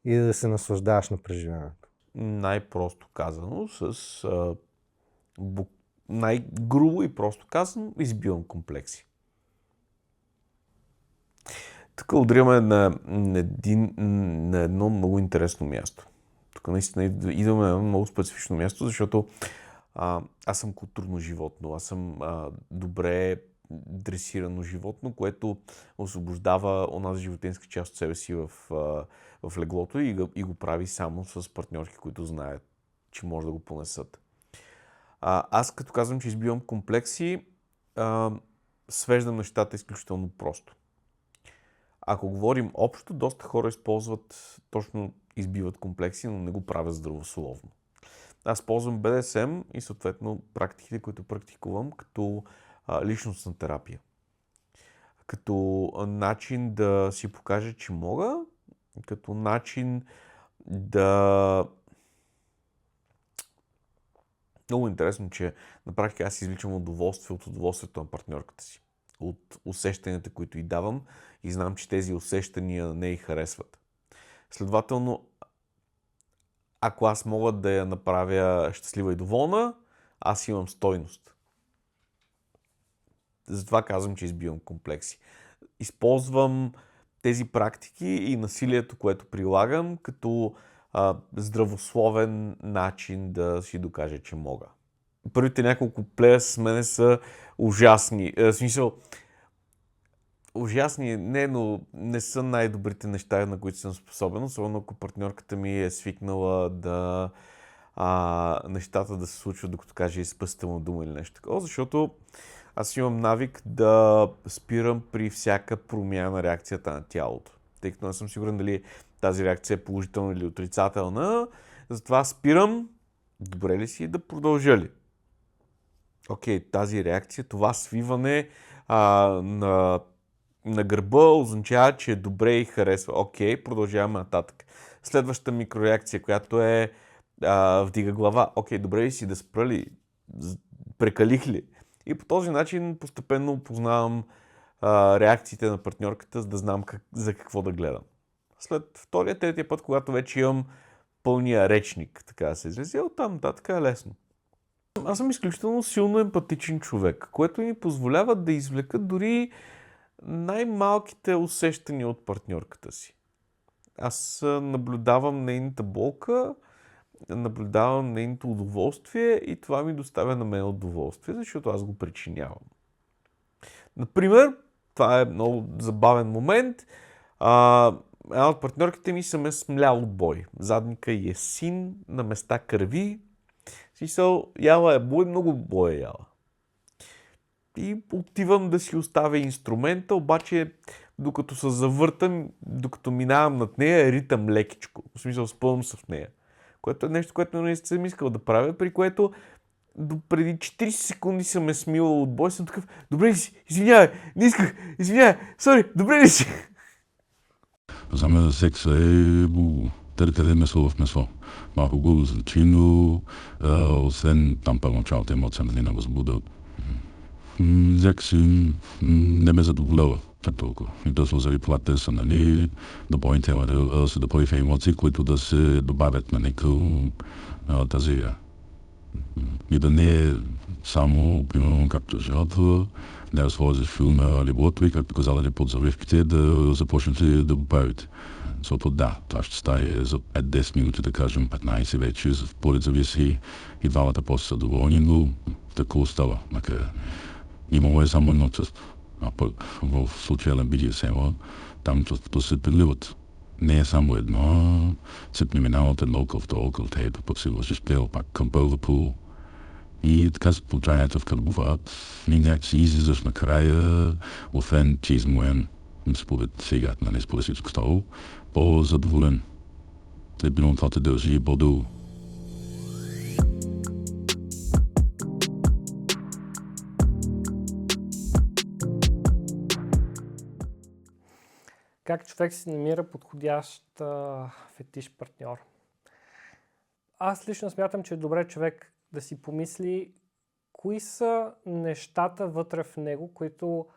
и да се наслаждаваш на преживяването. Най-просто казано, най-грубо и просто казано, избивам комплекси. Тук удряме на едно много интересно място. Тук наистина идваме на едно много специфично място, защото аз съм културно животно, аз съм добре дресирано животно, което освобождава онази животинска част от себе си в леглото и го прави само с партньорки, които знаят, че може да го понесат. Аз като казвам, че избивам комплекси, свеждам нещата изключително просто. Ако говорим общо, доста хора използват точно избиват комплекси, но не го правят здравословно. Аз ползвам BDSM и съответно практиките, които практикувам като личностна терапия. Като начин да си покажа, че мога, като начин да много интересно, че на практика аз извличам удоволствие от удоволствието на партньорката си. От усещанията, които й давам и знам, че тези усещания не й харесват. Следователно, ако аз мога да я направя щастлива и доволна, аз имам стойност. Затова казвам, че избивам комплекси. Използвам тези практики и насилието, което прилагам, като здравословен начин да си докажа, че мога. Първите няколко плея с мене са ужасни. В смисъл, ужасни, но не са най-добрите неща, на които съм способен, особено ако партньорката ми е свикнала да нещата да се случват, докато каже изпъстителна дума или нещо такова, защото аз имам навик да спирам при всяка промяна на реакцията на тялото. Тъй като не съм сигурен дали тази реакция е положителна или отрицателна, затова спирам, добре ли си, да продължа ли. Окей, тази реакция, това свиване на гърба означава, че е добре и харесва. Окей, продължаваме нататък. Следващата микрореакция, която е вдига глава. Окей, добре ли си, да спра ли? Прекалих ли? И по този начин постепенно познавам реакциите на партньорката, за да знам за какво да гледам. След втория, третия път, когато вече имам пълния речник, така да се изразя, оттам нататък е лесно. Аз съм изключително силно емпатичен човек, което ми позволява да извлека дори най-малките усещания от партньорката си. Аз наблюдавам нейната болка, наблюдавам нейното удоволствие и това ми доставя на мен удоволствие, защото аз го причинявам. Например, това е много забавен момент. Една от партньорките ми съм е смлял от бой. Задника й е син, на места кърви. Смисъл, яла е бой, много бой е яла. И отивам да си оставя инструмента, обаче докато се завъртам, докато минавам над нея, ритам лекичко. В смисъл, спълвам се в нея. Което е нещо, което не съм искал да правя, при което до преди 40 секунди съм ме смилал от бой, съм такъв, добре ли си? Извинявай, не исках, извинявай, сори, добре ли си? За мен секса е къде месо в месо. Малко го звучино, освен там първоначалната емоция на възбуда. Секс не ме задоволява толкова. И да се заради плата са, нали, да по-интересно, да по-ефе емоции, които да се добавят на тази и да не е само, примерно, както жертва, да разходиш филма леблото и, както казали под завивките, да започнете да го правите. Защото да, това ще стане за 5-10 минути, да кажем 15 вече, според зависи и двамата после са доволни, но така остава. Имало е само едно чувство. А пък в случая на BDSM, там чувството се приливат. Не е само едно, се преминава от едно към второ, към трето, пък се вършиш плейл пак към първа пул. И така се получаването в кръговат. И някак си излизаш накрая, освен че измоен, според сега, нали, според всичко стало, по-задоволен. Тъй било това те държи по-дълго. Как човек си намира подходящ фетиш партньор? Аз лично смятам, че е добре човек да си помисли кои са нещата вътре в него, които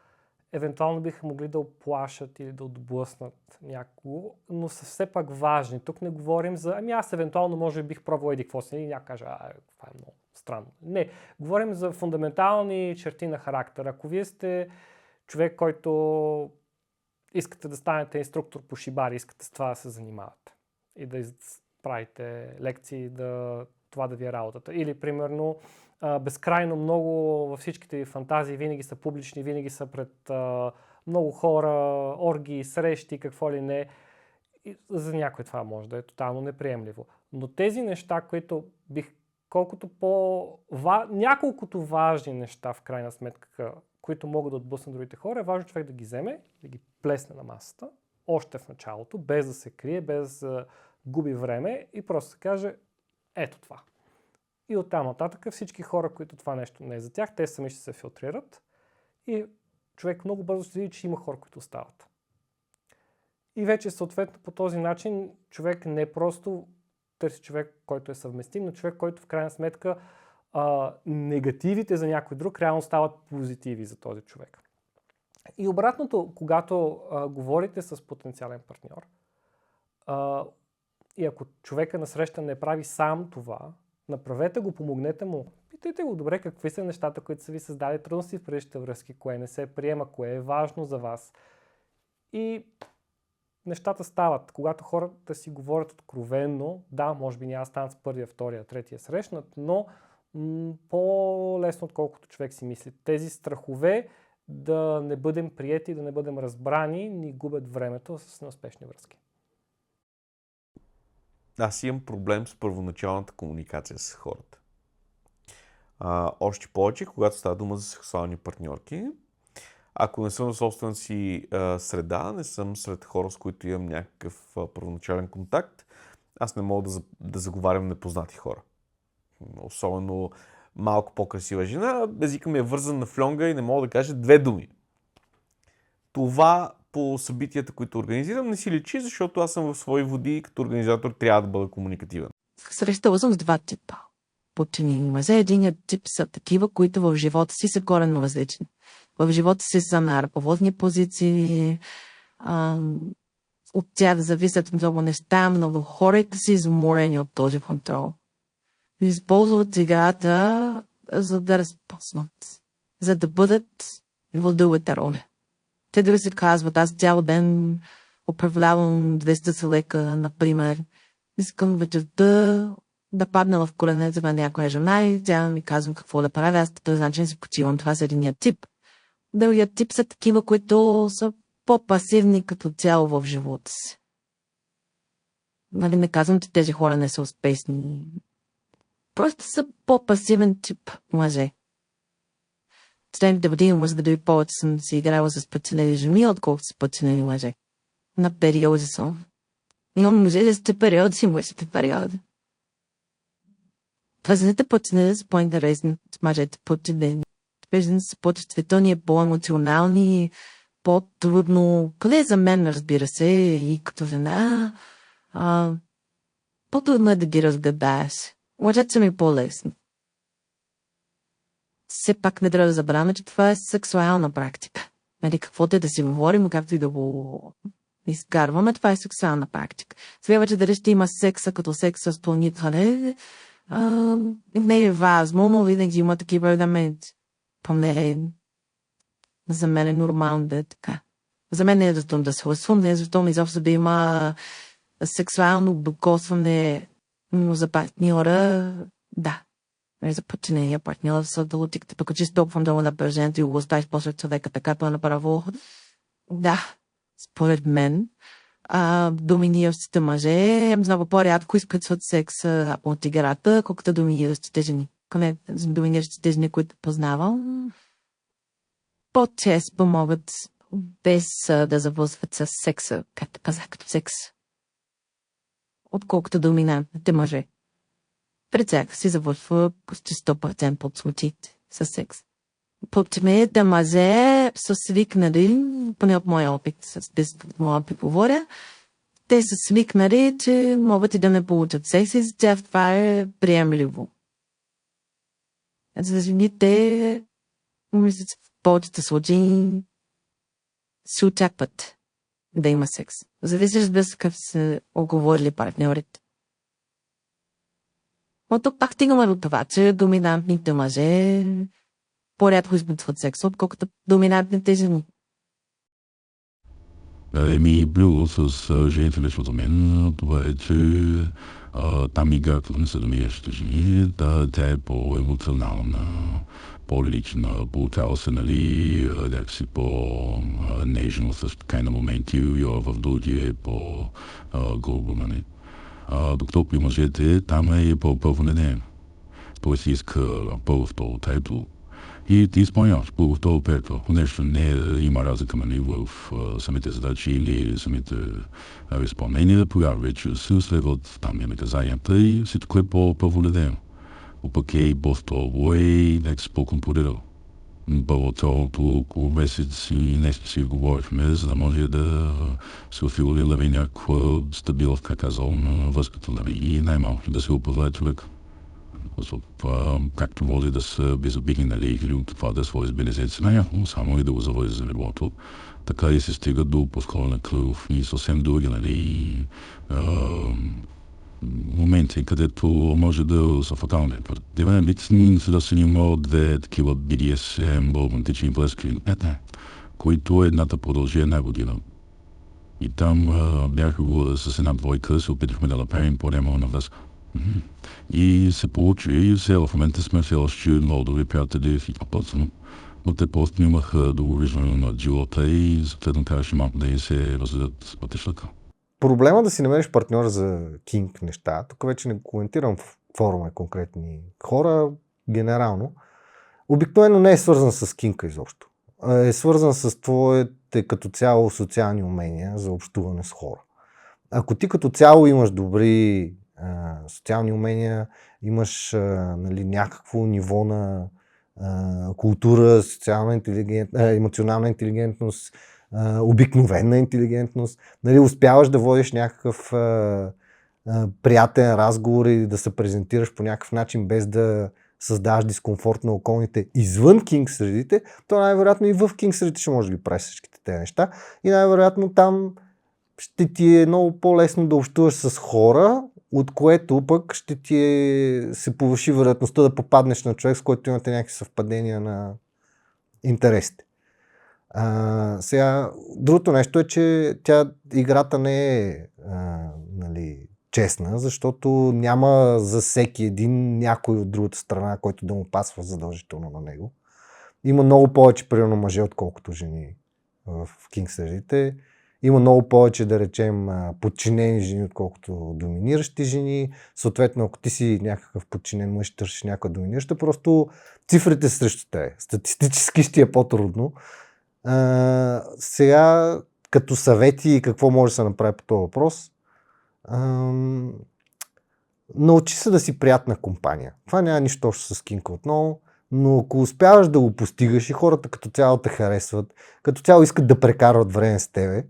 евентуално биха могли да оплашат или да отблъснат някого, но са все пак важни. Тук не говорим за, аз евентуално може бих пробвал еди какво си, и някой каже, това е много странно. Не, говорим за фундаментални черти на характера. Ако вие сте човек, който искате да станете инструктор по шибари, искате с това да се занимавате и да правите лекции, това да ви е работата. Или, примерно, безкрайно много във всичките ви фантазии винаги са публични, винаги са пред много хора, оргии, срещи, какво ли не. И за някой това може да е тотално неприемливо. Но тези неща, които няколкото важни неща, в крайна сметка, които могат да отблъснат другите хора, е важно човек да ги вземе, да ги плесне на масата, още в началото, без да се крие, без да губи време и просто да каже, ето това. И оттам нататък всички хора, които това нещо не е за тях, те сами ще се филтрират и човек много бързо ще види, че има хора, които остават. И вече съответно по този начин човек не просто търси човек, който е съвместим, но човек, който в крайна сметка негативите за някой друг реално стават позитиви за този човек. И обратното, когато говорите с потенциален партньор, и ако човека насреща не прави сам това, направете го, помогнете му. Питайте го, добре, какви са нещата, които са ви създали трудности в предишните връзки, кое не се приема, кое е важно за вас. И нещата стават. Когато хората си говорят откровенно, да, може би няма да станат с първия, втория, третия срещнат, но по-лесно, отколкото човек си мисли. Тези страхове да не бъдем приети, да не бъдем разбрани, ни губят времето с неуспешни връзки. Аз имам проблем с първоначалната комуникация с хората. Още повече, когато става дума за сексуални партньорки. Ако не съм в собствена си среда, не съм сред хора, с които имам някакъв първоначален контакт, аз не мога да заговарям непознати хора. Особено малко по-красива жена, езика ми е вързан на флонга и не мога да кажа 2 думи. Това по събитията, които организирам, не си личи, защото аз съм в свои води и като организатор трябва да бъда комуникативен. Срещала съм с 2 типа подчинени мъже. Единият тип са такива, които в живота си са коренно различни. В живота си са на ръководни позиции, от тях зависят много неща, много хората си изморени от този контрол. Използват играта, за да разпознат, за да бъдат в другата роля. Те дори се казват, аз цял ден управлявам 200 лека, например. Искам вечерта да падна в коленете на някоя жена и тя ми казва какво да правя, аз по този начин се почивам. Това са единият тип. Другият тип са такива, които са по-пасивни като цяло в живота си. Нали, не казвам, че тези хора не са успешни. Просто са по-пасивен тип мъже. Последните години може да дори повече съм си играла с подчинени жени, отколкото с подчинени мъже. На периоди съм. Имам мъжете периоди и мъжете периоди. Мъжете подчинени са по-интересни от мъжете подчинени. Жените са по-чувствителни, по-емоционални, по-трудно. Къде за мен, разбира се, и като жена, по-трудно е да ги разгадаеш. Мъжете са ми по-лесни. Все пак не трябва да забравяме, че това е сексуална практика. Нали, каквото е да си говорим, както и да го изкарваме, това е сексуална практика. Сега вече дали ще има секса като секс с изпълнителя, не е важно, но винаги има такива елементи. Поне за мен е нормално да е така. За мен не е защото да се лъсвам, не е защото изобщо да има сексуално докосване, но за партньора, да. За подчинения партньора са да лутикате, пък чисто толкова много напрежението и го оставиш после човека, така това направо. Да, според мен, доминиращите мъже много по-рядко изключват секс от играта, колкото доминиращите жени. Поне доминиращите жени, които познавам, по-често могат без да завързват с секса, както казах, като секс, отколкото доминантните мъже. Пред тях си завършва почти 100% от случаите с секс. Подчинените мъже са свикнали, поне от моя опит, с моя опит говоря, те са свикнали, че могат и да не получат секс и за тях това е приемливо. За жените, мисля, в повечето случаи се очакват да има секс. Зависи да са как се оговорили партньорите. Но тук пак стигаме до това, че доминантните мъже по-рядко избутват секс, отколкото доминантните жени. Плюс с жените за мен, това е, че там играта не са доминиращите жени, тя е по-емоционална, по-лична, получава се, нали, някакси по-нежно, също така и на моменти, и в други е по-грубо, нали. Докато при мъжете там е по-първо не. Той си иска първо, второ, трето и ти изпълняваш първо, второ, пето. Нещо не има разлика в самите задачи или самите изпълнения, тогава вече се следват там и наказанията и всичко е по-първоледено. Опак е по-строго и нека се по-контролирал. Първо цялото около месец и нещо си говорихме, за да може да се осигурила някаква стабилност, как казал, на връзката, и най-малко да се опознае човек. Както може да са безобидни, нали, или от това да свои белезеци на ясно, само и да го заводи за леглото, така и се стига до пускане на кръв и съвсем други, нали, моменти, където може да са фатални. Дивен вид да се има две такива BDSM романтични връзки, които едната продължи една година. И там бяха го с една двойка, се опитахме да направим по-нема на връзка. И се получи, и все в момента сме все още много добри приятели в Икапъцно. Но те просто имаха договиждане на живота и съответно трябваше малко да и се разведат пътищата. Проблема да си намериш партньор за кинг неща, тук вече не коментирам в форума конкретни хора, генерално, обикновено не е свързан с кинка изобщо. Е свързан с твоите като цяло социални умения за общуване с хора. Ако ти като цяло имаш добри социални умения, имаш нали, някакво ниво на култура, емоционална интелигентност, обикновена интелигентност, нали, успяваш да водиш някакъв приятен разговор и да се презентираш по някакъв начин, без да създаваш дискомфорт на околните извън кинг средите, то най-вероятно и в кинг средите ще можеш да ги правиш всичките тези неща и най-вероятно там ще ти е много по-лесно да общуваш с хора, от което пък ще ти се повиши вероятността да попаднеш на човек, с който имате някакви съвпадения на интересите. Сега, другото нещо е, че играта не е нали, честна, защото няма за всеки един някой от другата страна, който да му пасва задължително на него. Има много повече примерно мъже, отколкото жени в кинг средите. Има много повече, да речем, подчинени жени, отколкото доминиращи жени. Съответно, ако ти си някакъв подчинен мъж, търсиш някаква доминираща, просто цифрите са срещу те. Статистически ще е по-трудно. Сега, като съвети и какво може да се направи по този въпрос, научи се да си приятна компания. Това няма нищо общо с кинка отново, но ако успяваш да го постигаш и хората като цяло те харесват, като цяло искат да прекарват време с тебе,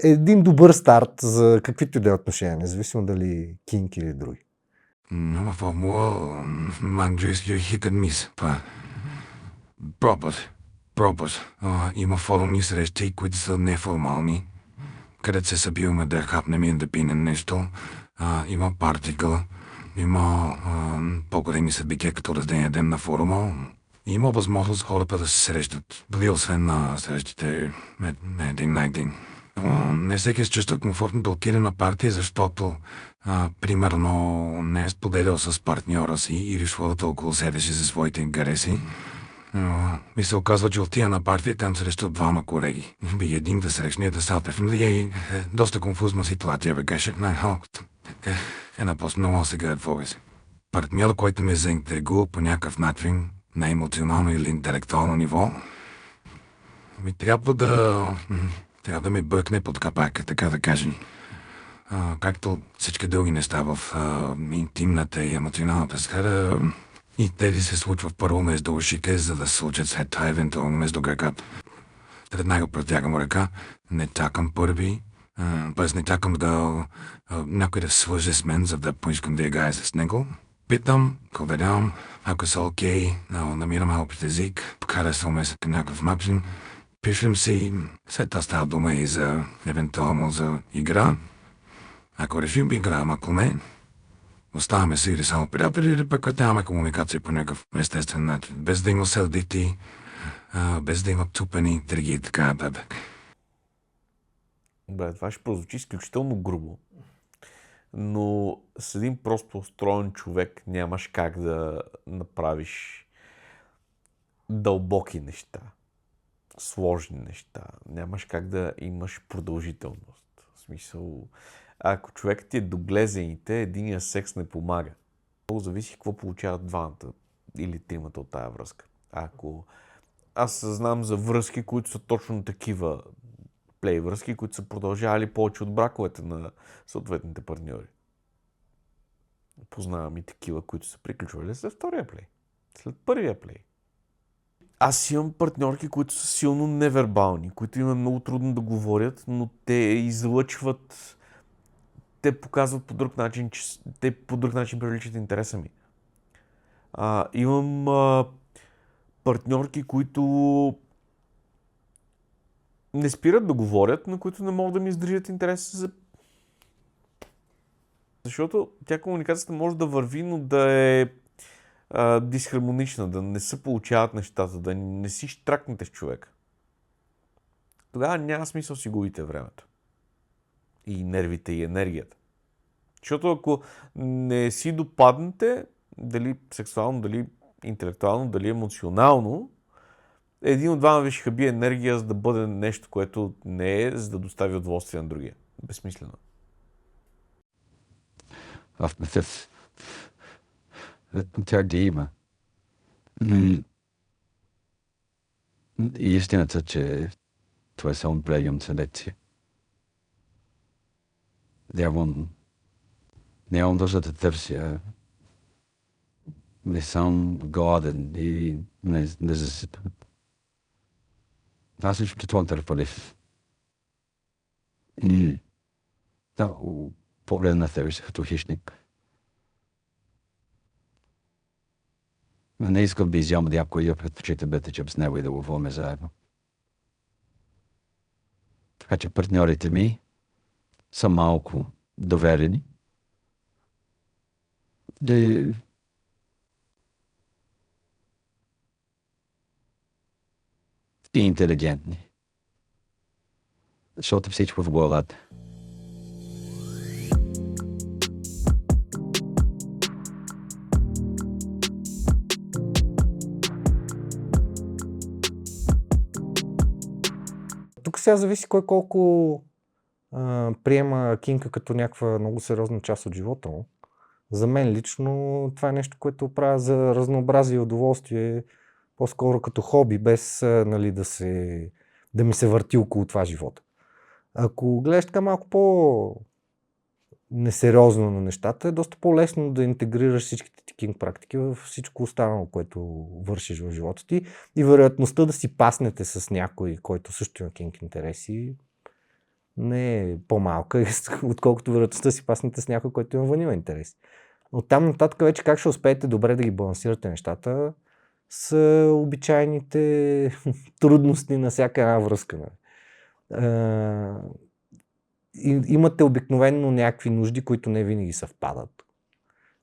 е един добър старт за каквито и да е отношения, независимо дали кинк или други. Нова формула, манджуис хикът мис, па. Пропът. Има форуми срещи, които са неформални, където се събиваме да хапнем и да пинем нещо. Има партикъл, има по-големи събития, като рождения ден на форума. Има възможност хората да се срещат, дори освен на срещите един на един. Не всеки се чувства комфортно да отиде на партия, защото примерно не е споделял с партньора си или хората около себе си за своите интереси. И се оказва, че отида на партия, там срещат двама колеги. И един да срещне да става. И доста конфузна ситуация, бе, каже, най-малкото. Една просто много се гледат в си. Партньор, който ме заинтригува по някакъв начин, на емоционално или интелектуално ниво, ми трябва да ме бъкне под капака, така да кажем. Както всички други неща в интимната и емоционалната сфера, и тези се случват първо между ушите, за да се случат след това евентуално между краката. Веднага протягам ръка, не чакам първи, не чакам да някой да се свърже с мен, за да поискам да играя с него. Питам, проверявам, ако са окей, намирам общ език, харесваме се по някакъв начин, пишем си, след това става дума и за евентуално за игра. Ако решим играем, ако не, оставаме си или само приятели, или пък нямаме комуникация по някакъв естествен начин, без да има сърдити, без да има цупени интриги и така нататък. Бе, това ще прозвучи изключително грубо. Но с един просто устроен човек нямаш как да направиш дълбоки неща, сложни неща. Нямаш как да имаш продължителност. В смисъл, ако човек ти е до глезените, единия секс не помага. Много зависи какво получават двамата или тримата от тая връзка. Аз знам за връзки, които са точно такива плей връзки, които са продължавали повече от браковете на съответните партньори. Познавам и такива, които са приключвали след втория плей. След първия плей. Аз имам партньорки, които са силно невербални, които им е много трудно да говорят, но те излъчват те показват по друг начин, че те по друг начин привличат интереса ми. Имам партньорки, които не спират да говорят, но които не могат да ми издържат интерес за... Защото тя комуникацията може да върви, но да е дисхармонична, да не се получават нещата, да не си штракнете с човека. Тогава няма смисъл си губите времето. И нервите, и енергията. Защото ако не си допаднете, дали сексуално, дали интелектуално, дали емоционално, един от двама ви ще хаби енергия, за да бъде нещо, което не е, за да достави удоволствие на другия. Безсмислено. Тя да има. И истината, че това е само приемам селекция. Нямам нужда да търся. Не съм гладен и не засипам. Аз лично това търпелив. Да, поглед на тебе си като хищник. Не искам да изям някой пред очите да течем с него и да говорим заедно. Така че партньорите ми са малко доверени. И интелигентни. Защото всичко в главата. Тук сега зависи кой колко приема кинка като някаква много сериозна част от живота му. За мен лично това е нещо, което правя за разнообразие и удоволствие, по-скоро като хоби, без нали, да ми се върти около това живота. Ако гледаш така малко по-несериозно на нещата, е доста по-лесно да интегрираш всичките ти кинг практики в всичко останало, което вършиш в живота ти, и вероятността да си паснете с някой, който също има кинг интереси, не е по-малка, отколкото вероятността да си паснете с някой, който има ванила интерес. Оттам нататък вече как ще успеете добре да ги балансирате нещата са обичайните трудности на всяка една връзка. Имате обикновено някакви нужди, които не винаги съвпадат.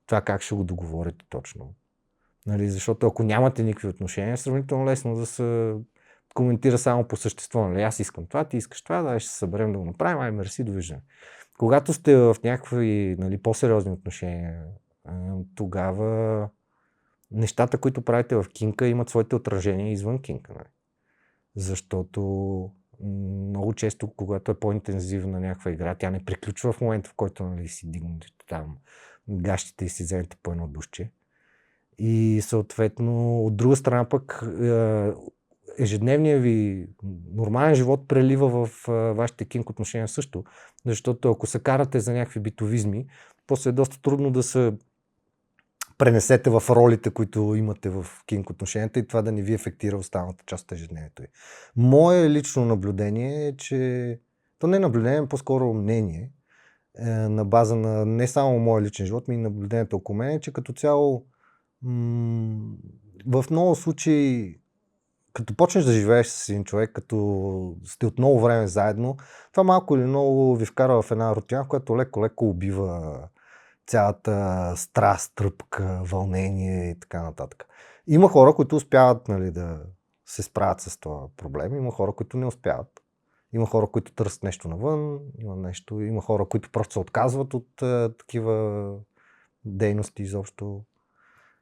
Това как ще го договорите точно. Нали, защото ако нямате никакви отношения, е сравнително лесно да се коментира само по същество. Нали, аз искам това, ти искаш това, да ще се съберем да го направим, ай мерси, довиждане. Когато сте в някакви нали, по-сериозни отношения, тогава нещата, които правите в кинка, имат своите отражения извън кинка. Нали? Защото много често, когато е по-интензивна някаква игра, тя не приключва в момента, в който нали, си дигнете там гащите и си вземете по едно душче. И съответно, от друга страна пък, ежедневният ви нормален живот прелива в вашите кинк отношения също. Защото ако се карате за някакви битовизми, после е доста трудно да се пренесете в ролите, които имате в кинк отношенията и това да не ви ефектира останалата част от ежедневието ви. Мое лично наблюдение е, че то не е наблюдение, по-скоро мнение, на база на не само моя личен живот, но и наблюдението около мен, че като цяло в много случаи, като почнеш да живееш с един човек, като сте от много време заедно, това малко или много ви вкара в една рутина, която леко-леко убива цялата страст, тръпка, вълнение и така нататък. Има хора, които успяват нали, да се справят с това проблем, има хора, които не успяват. Има хора, които търсят нещо навън, има хора, които просто се отказват от такива дейности изобщо.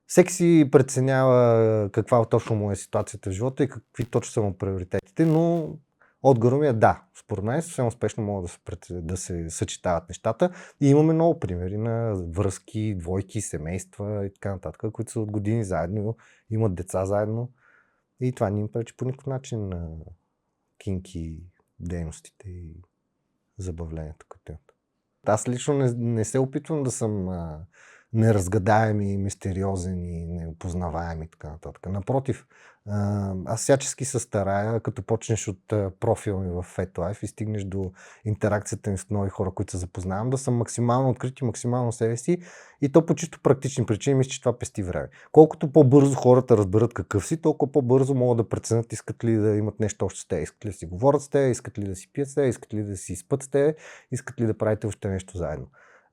Всеки си преценява каква точно му е ситуацията в живота и какви точно са му приоритетите, но отговорът ми е да. Според мен съвсем успешно могат да се съчетават нещата. И имаме много примери на връзки, двойки, семейства и така нататък, които са от години заедно, имат деца заедно. И това не им пречи по никакъв начин на кинки дейностите и забавлението. Аз лично не се опитвам да съм неразгадаеми, мистериозен и неопознаваем и така нататък. Напротив, аз всячески се старая, като почнеш от профила ми в FetLife и стигнеш до интеракцията ми с нови хора, които се запознавам, да съм максимално открит и максимално себе си, и то по чисто практични причини, мисля, че това пести време. Колкото по-бързо хората разберат какъв си, толкова по-бързо могат да преценят искат ли да имат нещо общо с теб, искат ли да си говорят с теб, искат ли да си пият с теб, искат ли да си спят с теб, искат ли да правите още нещо заедно.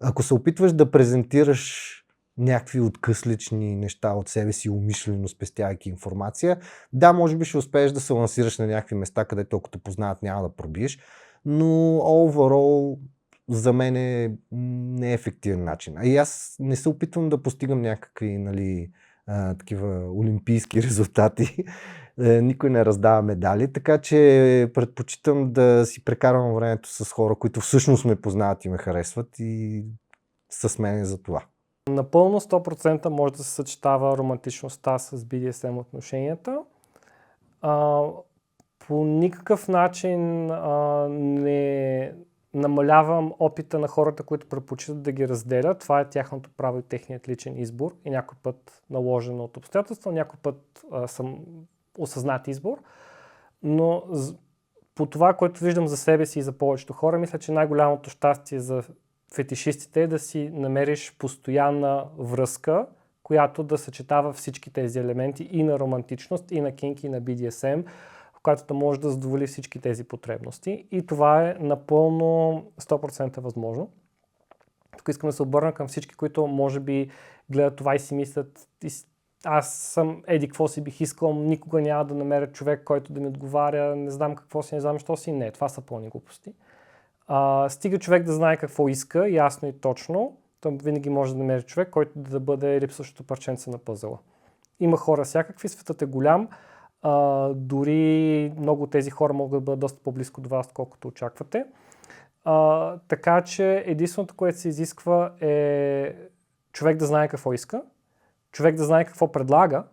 Ако се опитваш да презентираш някакви откъслични неща от себе си, умишлено спестявайки информация, да, може би ще успееш да се лансираш на някакви места, където толкова те познават, няма да пробиеш, но overall за мен не е ефективен начин. А и аз не се опитвам да постигам някакви, нали, такива олимпийски резултати. Никой не раздава медали, така че предпочитам да си прекарвам времето с хора, които всъщност ме познават и ме харесват и са с мен за това. Напълно 100% може да се съчетава романтичността с BDSM отношенията. По никакъв начин не намалявам опита на хората, които предпочитат да ги разделят. Това е тяхното право и техният личен избор и някой път наложено от обстоятелства, някой път съм осъзнат избор. Но по това, което виждам за себе си и за повечето хора, мисля, че най-голямото щастие за фетишистите е да си намериш постоянна връзка, която да съчетава всички тези елементи и на романтичност, и на кинки, и на BDSM, в която да може да задоволи всички тези потребности. И това е напълно 100% възможно. Тук искам да се обърна към всички, които може би гледат това и си мислят: аз съм еди какво си бих искал, никога няма да намеря човек, който да ми отговаря, не знам какво си, не знам що си. Не, това са пълни глупости. Стига човек да знае какво иска, ясно и точно, то винаги може да намери човек, който да бъде липсващото парченце на пъзела. Има хора всякакви, светът е голям, дори много от тези хора могат да бъдат доста по-близко до вас, колкото очаквате. Така че единственото, което се изисква, е човек да знае какво иска, човек да знае какво предлага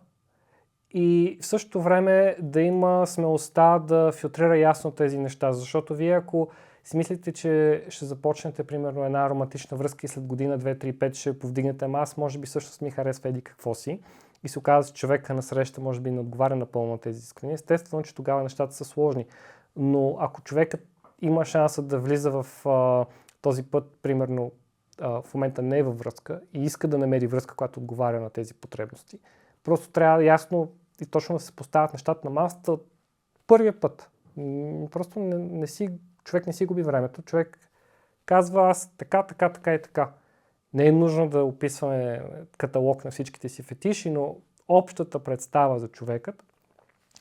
и в същото време да има смелостта да филтрира ясно тези неща, защото вие, ако си мислите, че ще започнете примерно една романтична връзка и след година, 2, 3, 5 ще повдигнете: аз може би всъщност ми харесва еди какво си, и се оказва, че човека насреща може би не отговаря напълно на тези изисквания. Естествено, че тогава нещата са сложни. Но ако човекът има шанса да влиза в този път, примерно в момента не е във връзка и иска да намери връзка, която отговаря на тези потребности, просто трябва ясно и точно да се поставят нещата на масата първия път. Просто човек не си губи времето. Човек казва: аз така и така. Не е нужно да описваме каталог на всичките си фетиши, но общата представа за човекът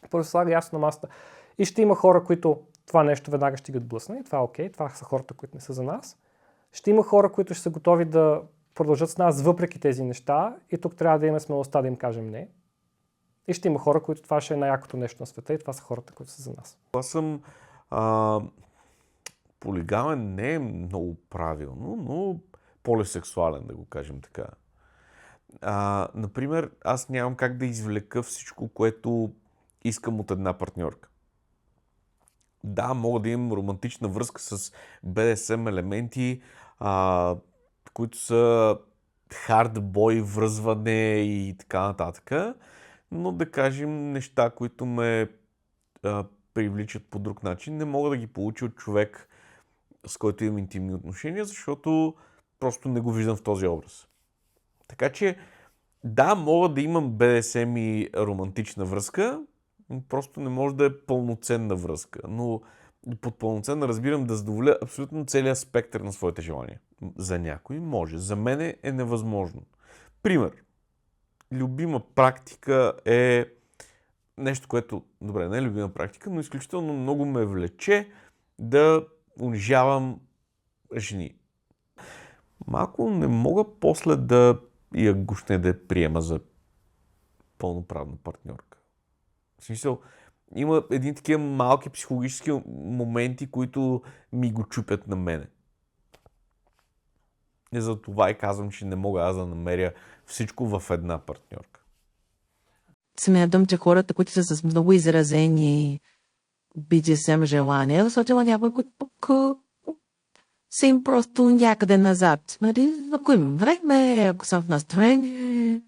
просто слага ясно на масата. И ще има хора, които това нещо веднага ще ги отблъсне и това е окей. Това са хората, които не са за нас. Ще има хора, които ще са готови да продължат с нас въпреки тези неща и тук трябва да имаме смелостта да им кажем не. И ще има хора, които това ще е най-якото нещо на света и това са хората, които са за нас. Аз съм полигамен, не е много правилно, но полисексуален, да го кажем така. Например, аз нямам как да извлека всичко, което искам от една партньорка. Да, мога да имам романтична връзка с BDSM елементи, които са хардбой, връзване и така нататък, но да кажем неща, които ме привличат по друг начин, не мога да ги получа от човек, с който имам интимни отношения, защото просто не го виждам в този образ. Така че, да, мога да имам BDSM и романтична връзка, просто не може да е пълноценна връзка. Но под пълноценна разбирам да задоволя абсолютно целият спектър на своите желания. За някой може, за мен е невъзможно. Пример. Любима практика е нещо, което, добре, не е любима практика, но изключително много ме влече да унижавам жени. Малко не мога после да я гушне да я приема за пълноправна партньорка. В смисъл, има един такива малки психологически моменти, които ми го чупят на мене. И за това и казвам, че не мога аз да намеря всичко в една партньорка. Смятам, че хората, които са с много изразени BDSM желания, защото няма някой, който са им просто някъде назад. Нали? Ако имам време, ако съм в настроение.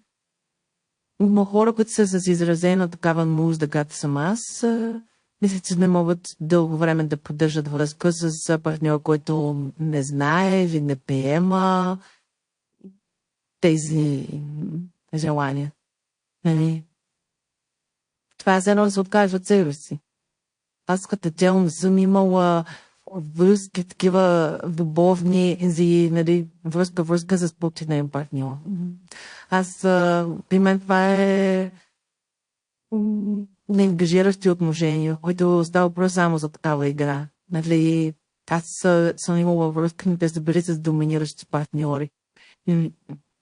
Има хора, които са с изразена такава нужда, както съм аз. Мисля, че не могат дълго време да поддържат връзка с партньор, който не знае или не приема тези желания. Нали? Това е едно да се откаже от себе си. Аз като цяло не съм имала връзки, такива любовни, нали, връзка с подчинен партньор. Аз, при мен това е неангажиращи отношения, които става въпрос само за такава игра. Нали, аз съм имала връзка, но те са били с доминиращи партньори.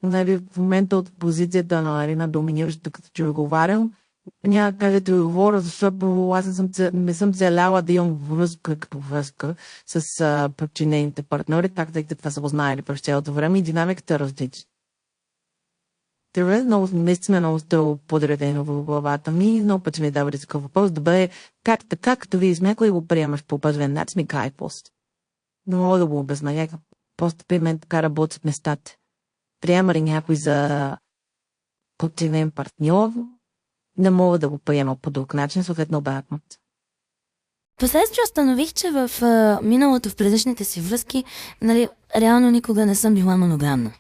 Нали, в момента от позицията на доминираща, като че говорям, няма как да говоря, защото аз не съм целяла да имам връзка като връзка с подчинените партньори, так да това са го знаели през цялото време и динамиката е различна. Това е много, наистина много стъло подредено в главата ми, много пъти ми дава такъв въпрос, да бъде как така, като ви измекла и го приемаш по пъзвен начин, ми край пост. Не мога да го обясня, просто при мен така работят нещата. Приема ли някой за подчинен партньор, не мога да го приема по друг начин, съответно обратно. Последствие установих, че в миналото, в предишните си връзки, нали, реално никога не съм била моногамна.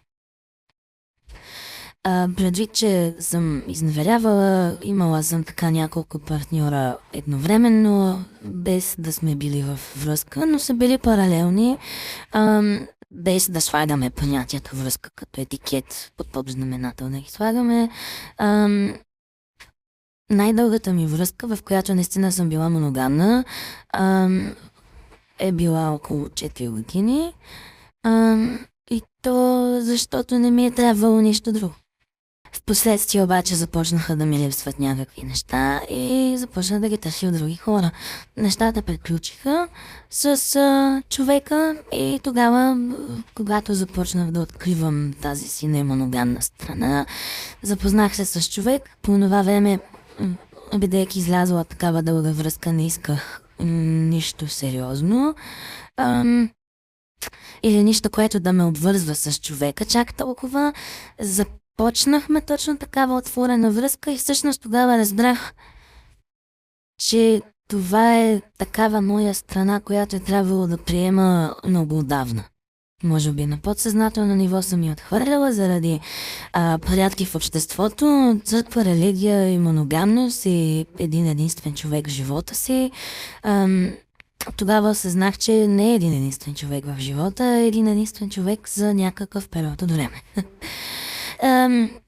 Предвид, че съм изневерявала, имала съм така няколко партньора едновременно, без да сме били в връзка, но са били паралелни, без да слагаме понятието връзка като етикет, под общ знаменател да ги слагаме. Най-дългата ми връзка, в която наистина съм била моногамна, е била около 4 години. И то защото не ми е трябвало нищо друго. Впоследствие обаче започнаха да ми липсват някакви неща и започнах да ги търся от други хора. Нещата приключиха с човека и тогава, когато започнах да откривам тази си немоногамна страна, запознах се с човек. По това време, бидейки излязла такава дълга връзка, не исках нищо сериозно. Или нищо, което да ме обвързва с човека чак толкова. Започнахме точно такава отворена връзка и всъщност тогава разбрах, че това е такава моя страна, която е трябвало да приема много отдавна. Може би на подсъзнателно ниво съм я отхвърляла заради порядки в обществото, църква, религия и моногамност и един единствен човек в живота си. Тогава осъзнах, че не е един единствен човек в живота, а един единствен човек за някакъв период от време.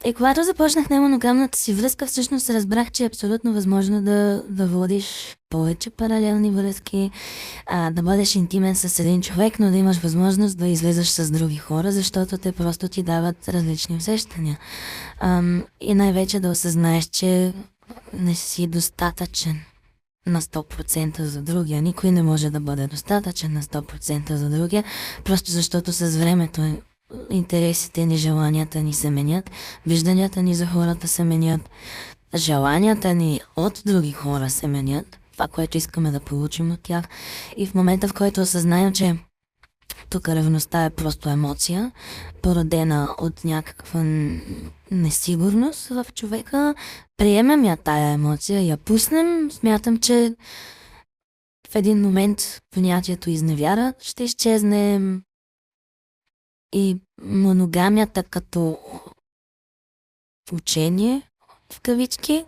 И когато започнах немоногамната си връзка, всъщност разбрах, че е абсолютно възможно да водиш повече паралелни връзки, да бъдеш интимен с един човек, но да имаш възможност да излизаш с други хора, защото те просто ти дават различни усещания. И най-вече да осъзнаеш, че не си достатъчен на 100% за другия. Никой не може да бъде достатъчен на 100% за другия, просто защото с времето интересите ни, желанията ни се менят, вижданията ни за хората се менят, желанията ни от други хора се менят, това, което искаме да получим от тях. И в момента, в който осъзнаем, че тук ревността е просто емоция, породена от някаква несигурност в човека, приемем я тая емоция, я пуснем, смятам, че в един момент понятието изневяра ще изчезне и моногамията като учение, в кавички,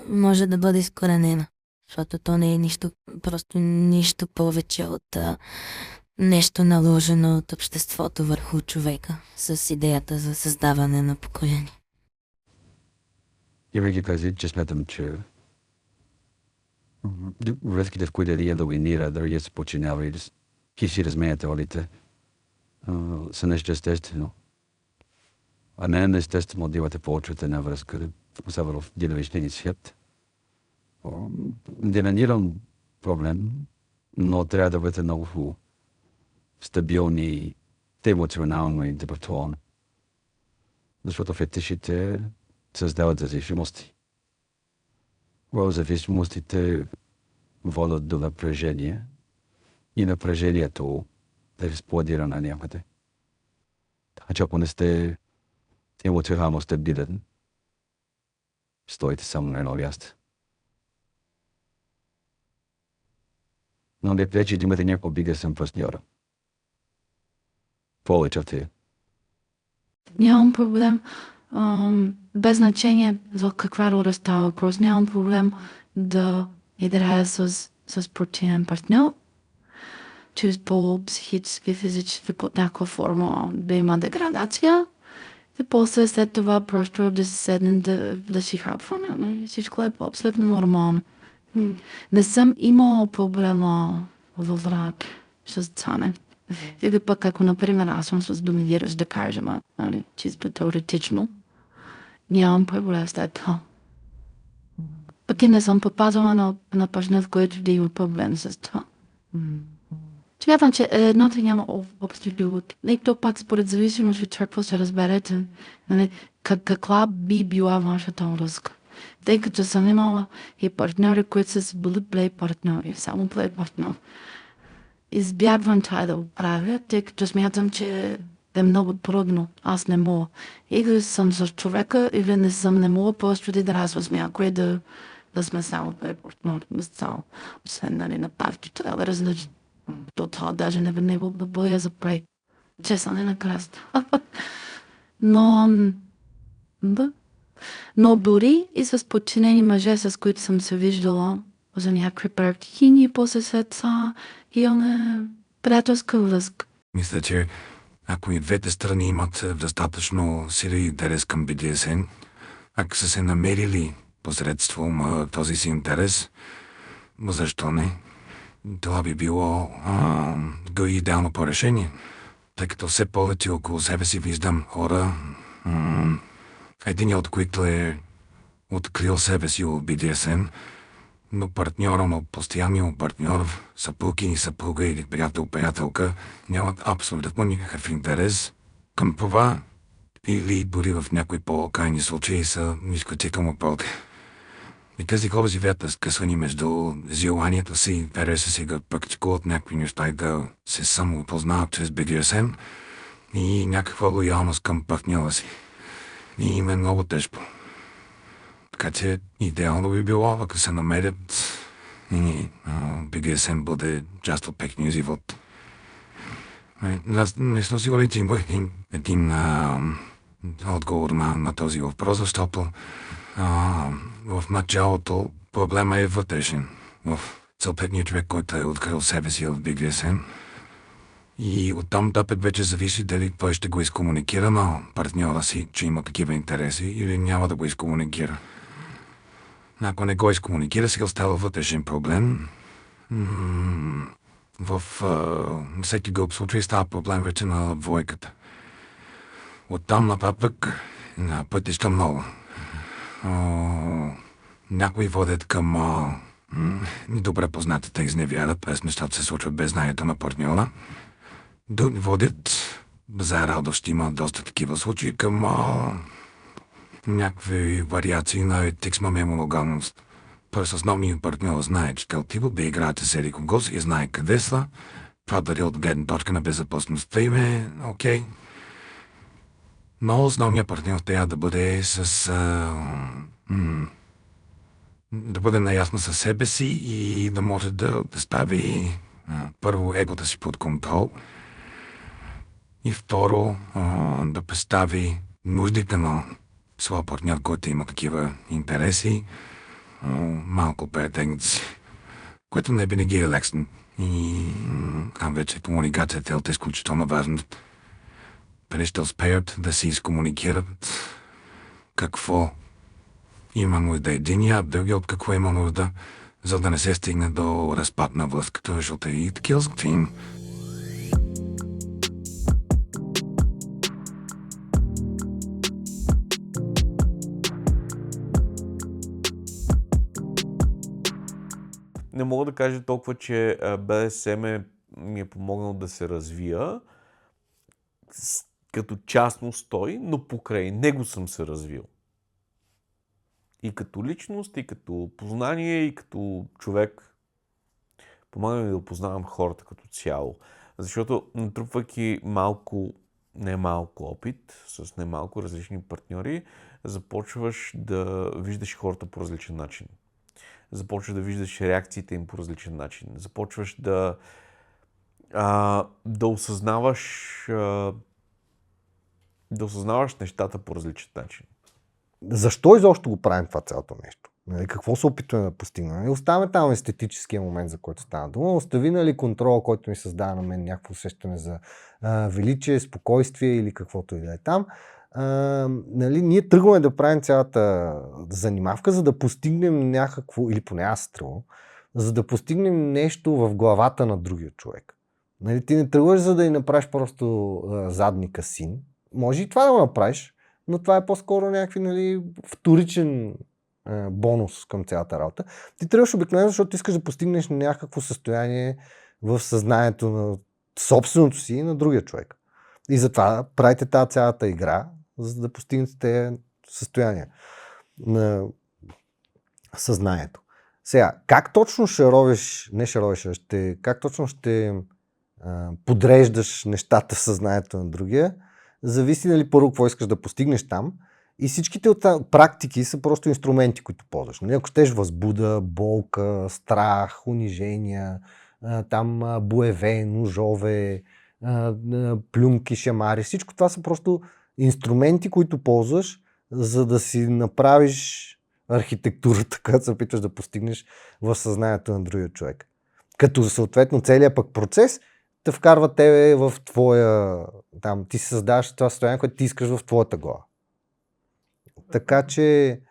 може да бъде изкоренена. Защото то не е нищо, просто нищо повече от нещо наложено от обществото върху човека с идеята за създаване на поколение. Имайки кази, че смятам, че връзките, в които един доминира, другия се подчинява и си разменят ролите, са нещо естествено. А не е естествено да имате повече от една връзка, особено в динамичния свят. Динамиран проблем, но трябва да бъдете много стабилни емоционално и интелектуално. Защото фетишите създават зависимости. Зависимостите водят до напрежение и напрежението да експлодира някъде. Така че ако не сте емоционално стабилен, стоите само на едно място. Но не вече да имате някакво бигесен партньора. Повече от тия. Нямам проблем. Без значение за каква роля става въпрос. Нямам проблем да играя с спортивен партньор, чрез по-психически, физически под някаква форма да има деградация. И после след това просто да се седнем да си хапваме. Всичко е абсолютно нормално. Не съм имала проблема във враг с Цане. Или пък ако, например, аз съм с доминиращ, да кажем, нали, чисто теоретично, нямам проблем след това. Пък и не съм попадала на партньор, в който да има проблем с това. Смятам, че едното няма общо другото. И то пак според зависимост от какво се разберете, нали, каква би била вашата връзка. Тъй като съм имала и партньори, които са били плей партньори, само плей партньор. Избягвам това да го правя, тъй като смятам, че е много трудно. Аз не мога. Или съм с човека, или не мога просто да разва с някой да сме само плей партньори. Освен, нали, на партията, але различно. Това даже не мога да бъда за прей. Честно, не накрасно. Но дори и с подчинени мъже, с които съм се виждала за някакви практики, и после след това имаме приятелска връзка. Мисля, че ако и двете страни имат достатъчно силен интерес към BDSM, ако са се намерили посредством този си интерес, защо не? Това би било идеално по решение, тъй като все повече около себе си виждам хора, един от които е открил себе си от BDSM, но партньора му, постоянният партньор, съпруг и съпруга или приятел-приятелка нямат абсолютно никакъв интерес към това или дори в някои по-крайни случаи са изключително против. И тези хора живеят разкъсвани между желанието си, интереса си да практикуват някакви неща и да се самоопознават чрез BDSM и някаква лоялност към партньора си. И им е много тежко. Така че идеално би било, ако се намерят и BDSM бъде част от техния живот. Не съм сигурен, че има един отговор на този въпрос, защото в началото проблема е вътрешен. В съответния човек, който е открил себе си в BDSM. И оттам тъпът вече зависи дали той ще го изкомуникира на партньора си, че има такива интереси, или няма да го изкомуникира. Ако не го изкомуникира, сега остава вътрешен проблем. В всеки друг случай става проблем вече на двойката. Оттам напред на пътища много. Някои водят към добре познатата изневяра, през нещата се случват без знанието на партньора. Други водят, за радост има доста такива случаи, към някакви вариации на етиксма моногамност. През основният партньор знае, че те отива да играете с еди кого си и знае къде са. Това дали от гледна точка на безопасността им е окей. Но основният партньор трябва да бъде да бъде наясно със себе си и да може да стави първо егота си под контрол и второ да представи нуждите на своя партньор, който има такива интереси, малко претенции, което не винаги е лесно. И там вече комуникацията е изключително важна. Преди ще успеят да се изкомуникират какво има нужда единия, а другия от какво има нужда, за да не се стигне до разпад на връзката, защото и такива случаи. Не мога да кажа толкова, че BDSM ми е помогнал да се развия като частност той, но покрай него съм се развил. И като личност, и като познание, и като човек. Помага ми да опознавам хората като цяло. Защото натрупвайки немалко опит, с немалко различни партньори, започваш да виждаш хората по различен начин. Започваш да виждаш реакциите им по различен начин. Започваш да осъзнаваш нещата по различен начин. Защо изобщо го правим това цялото нещо? Нали, какво се опитваме да постигнем? Нали, оставяме там естетическия момент, за който стана дума. Остави, нали, контрола, който ми създава на мен някакво усещане за величие, спокойствие или каквото и да е там. Нали, ние тръгваме да правим цялата занимавка, за да постигнем някакво, или поне аз струва, за да постигнем нещо в главата на другия човек. Нали, ти не тръгваш, за да й направиш просто задника син. Може и това да го направиш, но това е по-скоро някакви, нали, вторичен бонус към цялата работа. Ти тръгваш обикновено, защото искаш да постигнеш някакво състояние в съзнанието на собственото си и на другия човек. И затова правите тази цялата игра, за да постигнете тези състояния на съзнанието. Сега, как точно как точно ще подреждаш нещата в съзнанието на другия, зависи, нали, първо какво искаш да постигнеш там. И всичките от практики са просто инструменти, които ползваш. Нали, ако щеш възбуда, болка, страх, унижения, там боеве, ножове, плюнки, шамари, всичко това са просто инструменти, които ползваш, за да си направиш архитектурата, която се опитваш да постигнеш в съзнанието на другия човек. Като съответно целият пък процес те вкарва тебе в твоя... Там, ти си създаваш това състояние, което ти искаш в твоята глава. Така че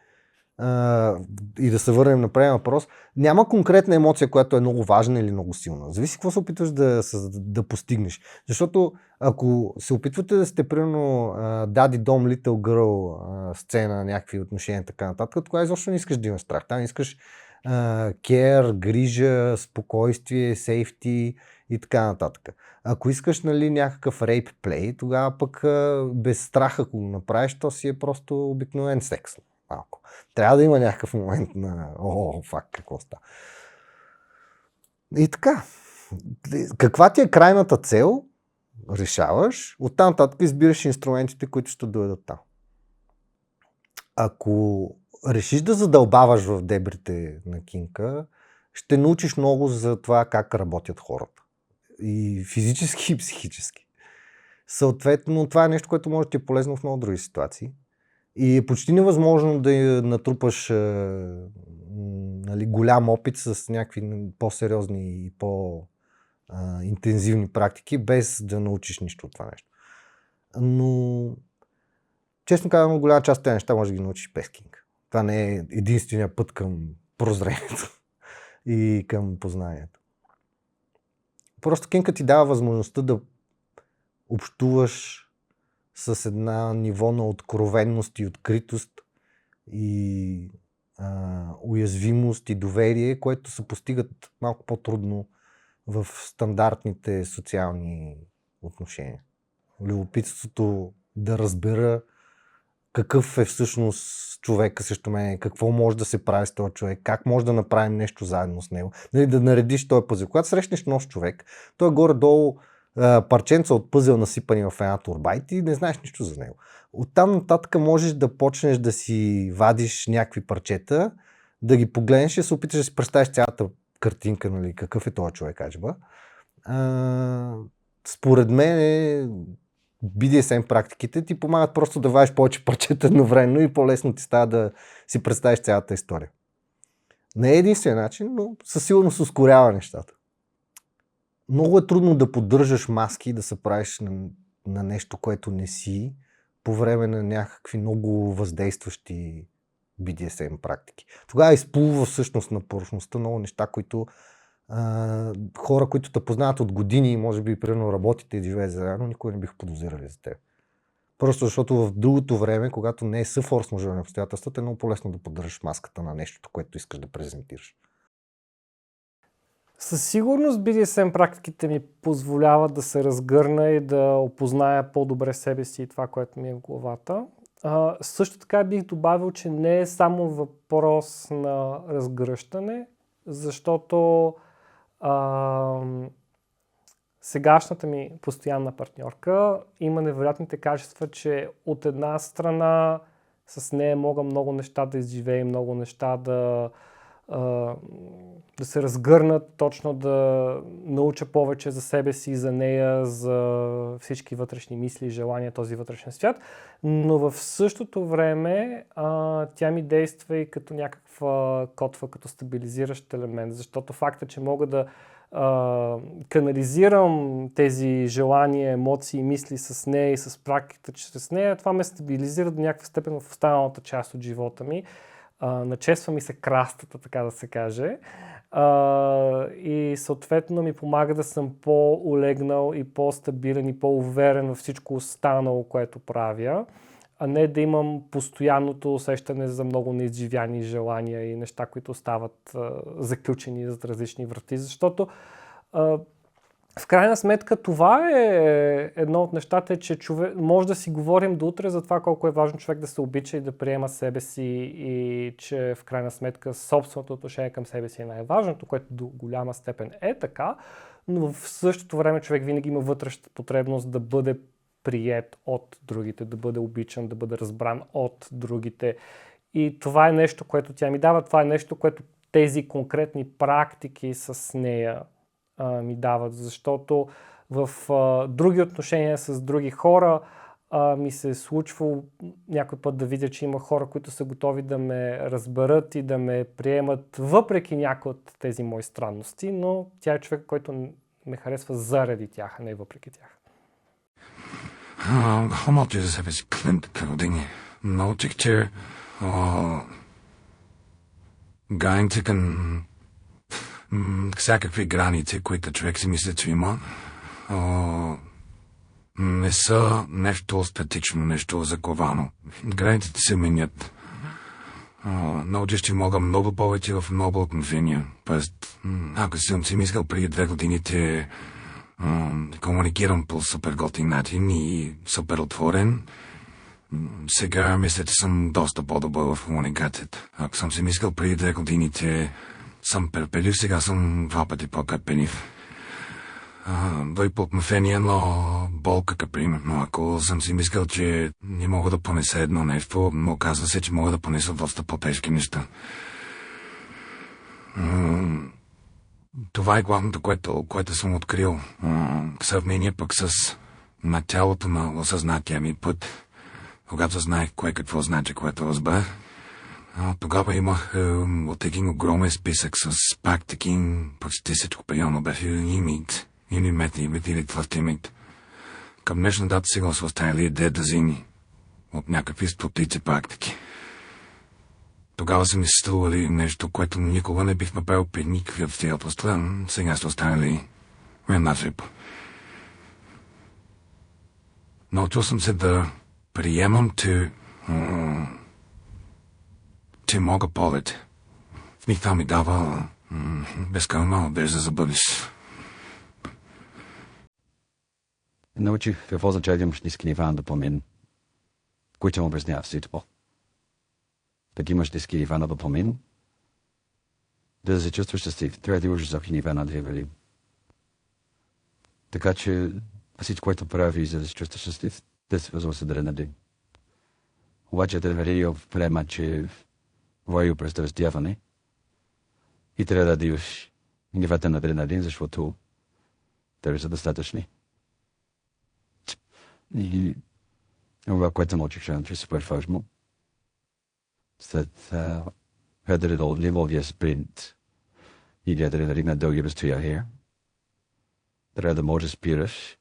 и да се върнем на предния въпрос, няма конкретна емоция, която е много важна или много силна. Зависи какво се опитваш да постигнеш. Защото ако се опитвате да сте примерно Daddy Dom Little Girl сцена, някакви отношения, така нататък, тогава изобщо не искаш да имаш страх. Там искаш care, грижа, спокойствие, сейфти и така нататък. Ако искаш, нали, някакъв рейп плей, тогава пък без страх, ако го направиш, то си е просто обикновен секс. Малко. Трябва да има някакъв момент на какво става. И така. Каква ти е крайната цел? Решаваш. Оттам нататък избираш инструментите, които ще доведат там. Ако решиш да задълбаваш в дебрите на кинка, ще научиш много за това как работят хората. И физически, и психически. Съответно, това е нещо, което може да ти е полезно в много други ситуации. И е почти невъзможно да натрупаш нали, голям опит с някакви по-сериозни и по-интензивни практики, без да научиш нищо от това нещо. Но, честно казвам, голяма част от тези неща може да ги научиш без кинг. Това не е единствения път към прозрението и към познанието. Просто кинка ти дава възможността да общуваш с една ниво на откровенност и откритост и уязвимост и доверие, което се постигат малко по-трудно в стандартните социални отношения. Любопитството да разбера какъв е всъщност човека срещу мен, какво може да се прави с този човек, как може да направим нещо заедно с него, нали, да наредиш този пъзел. Когато срещнеш нов човек, той е горе-долу парченца от пъзел насипани в една турба и ти не знаеш нищо за него. Оттам нататък можеш да почнеш да си вадиш някакви парчета, да ги погледнеш и се опиташ да си представиш цялата картинка, нали, какъв е този човек, аджба. Според мен BDSM практиките ти помагат просто да вадиш повече парчета едновременно и по-лесно ти става да си представиш цялата история. Не е единствен начин, но със сигурност ускорява нещата. Много е трудно да поддържаш маски и да се правиш на нещо, което не си, по време на някакви много въздействащи BDSM практики. Тогава изплува всъщност на повърхността много неща, които хора, които те познават от години и може би примерно работите и живеят заедно, никой не бих подозирали за теб. Просто защото в другото време, когато не е съфорс-мажорни на обстоятелствата, е много по-лесно да поддържаш маската на нещото, което искаш да презентираш. Със сигурност BDSM практиките ми позволяват да се разгърна и да опозная по-добре себе си и това, което ми е в главата. Също така бих добавил, че не е само въпрос на разгръщане, защото сегашната ми постоянна партньорка има невероятните качества, че от една страна с нея мога много неща да изживея, много неща да се разгърнат, точно да науча повече за себе си, за нея, за всички вътрешни мисли и желания, този вътрешен свят. Но в същото време тя ми действа и като някаква котва, като стабилизиращ елемент, защото факта, че мога да канализирам тези желания, емоции, мисли с нея и с практиката чрез нея, това ме стабилизира до някаква степен в останалата част от живота ми. Начества ми се крастата, така да се каже. И съответно ми помага да съм по-улегнал и по-стабилен и по-уверен във всичко останало, което правя, а не да имам постоянното усещане за много неизживяни желания и неща, които остават заключени зад различни врати, защото в крайна сметка това е едно от нещата, че човек, може да си говорим до утре за това колко е важно човек да се обича и да приема себе си и че в крайна сметка собственото отношение към себе си е най-важното, което до голяма степен е така, но в същото време човек винаги има вътрешната потребност да бъде приет от другите, да бъде обичан, да бъде разбран от другите. И това е нещо, което тя ми дава, това е нещо, което тези конкретни практики с нея ми дават, защото в други отношения с други хора ми се е случвало някой път да видя, че има хора, които са готови да ме разберат и да ме приемат въпреки някои от тези мои странности, но тя е човек, който ме харесва заради тях, а не въпреки тях. Хомото за себе си Клинт Кародини. Научих, че граници към всякакви граници, които човек си мисля, че има, не са нещо статично, нещо заковано. Границите се менят. Научих, че мога много повече в много отношения. Тоест, ако съм си мислил преди 2 години, че комуникирам по супер готин начин и супер отворен, сега мисля, че съм доста по-добър в комуникацията. Ако съм си мислил преди 2 години, че съм перпелив, сега съм 2 пъти по-кърпелив. Дори по отношение на болка, примерно. Ако съм си мислил, че не мога да понеса едно нещо, но оказва се, че мога да понеса доста по-тежки неща. Това е главното, което съм открил. В сравнение пък с началото на осъзнатия ми път, когато знаех кое какво значи, което разбрах. Тогава имах от един огромен списък с практики, почти всичко приемно беше имит, или метимит, или твъртимит. Към днешна дата сега са останали 2 дъзини от някакви стотици практики. Тогава са ми се стрували нещо, което никога не бих направил при никакви обстоятелства, сега са останали една жиба. Научил съм се да приемам, че мога повече. И това ми дава безкрайна надежда за бъдеще. Научих какво означава да имаш ниски нива на допамин, които му обясняват всичко. Да имаш ниски нива на допамин, да се чувстваш щастлив, трябва да имаш високи нива на адреналин. Така че всичко, което прави, за да се чувстваш щастлив, да се възможно с адреналин. Обаче адреналин приема, че води през раздяване и трябва да имаш нивата на адреналин, защото те са достатъчни. И това, което научих, че е супер важно. След нивовия спринт или адреналин на дълги разстояния, трябва да можеш да спираш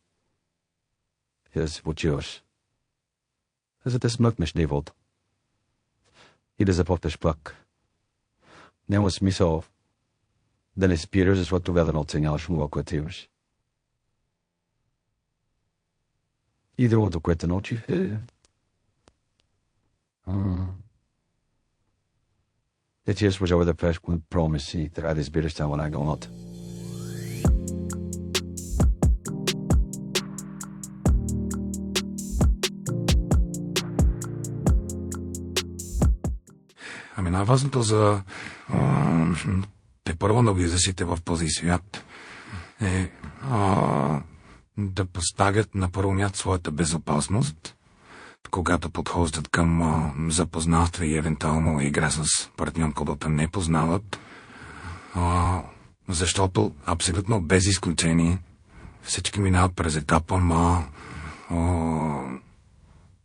и да се почиваш. За да смъкнеш нивото и да започнеш пак. Няма смисъл да не спираш, защото тогава да не оценяваш това, което имаш. И другото, което научих е че е служава да правиш компромиси и трябва да избираш само най-гълната. Ами най-важното за те първо навлизащите в този свят е да поставят на първо място своята безопасност, когато подхождат към запознанство и евентуално игра с партньор, когато не познават, защото абсолютно без изключение всички минават през етапа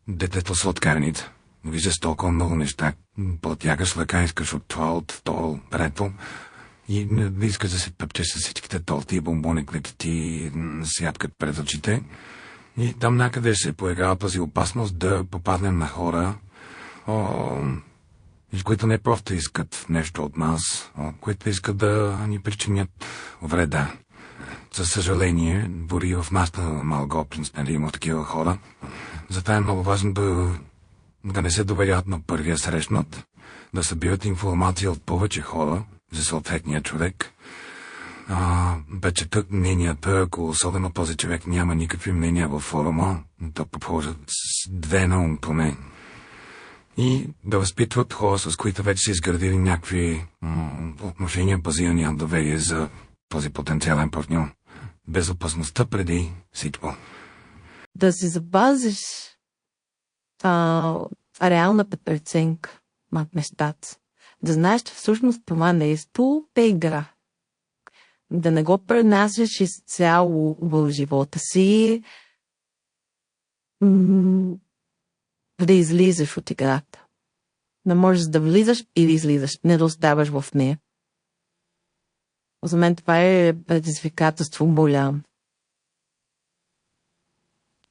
детето сладкарница. Виждаш толкова много неща, потягаш лъка, искаш от това, от това, трето. И не искаш да се пъпчеш с всичките торти и бомбони, които ти сядкат пред очите. И там някъде се появява тази опасност да попаднем на хора, които не просто искат нещо от нас, които искат да ни причинят вреда. За съжаление, дори в нашата малка общност има такива хора. Затова е много важно да не се доверят на първия срещнат, да събират информация от повече хора за съответния човек. Вече тук мненията, ако особено този човек няма никакви мнения във форума, да подхождат с две на ум поне. И да възпитват хора, с които вече са изградили някакви отношения, базирани на доверие за този потенциален партньор. Безопасността преди всичко. Да си запазиш реалната преценка на нещата. Да знаеш, че всъщност това нещо е игра. Да не го пренасяш изцяло в живота си, да излизаш от играта. Не можеш да влизаш или излизаш, не да оставаш в нея. За мен това е предизвикателство голямо.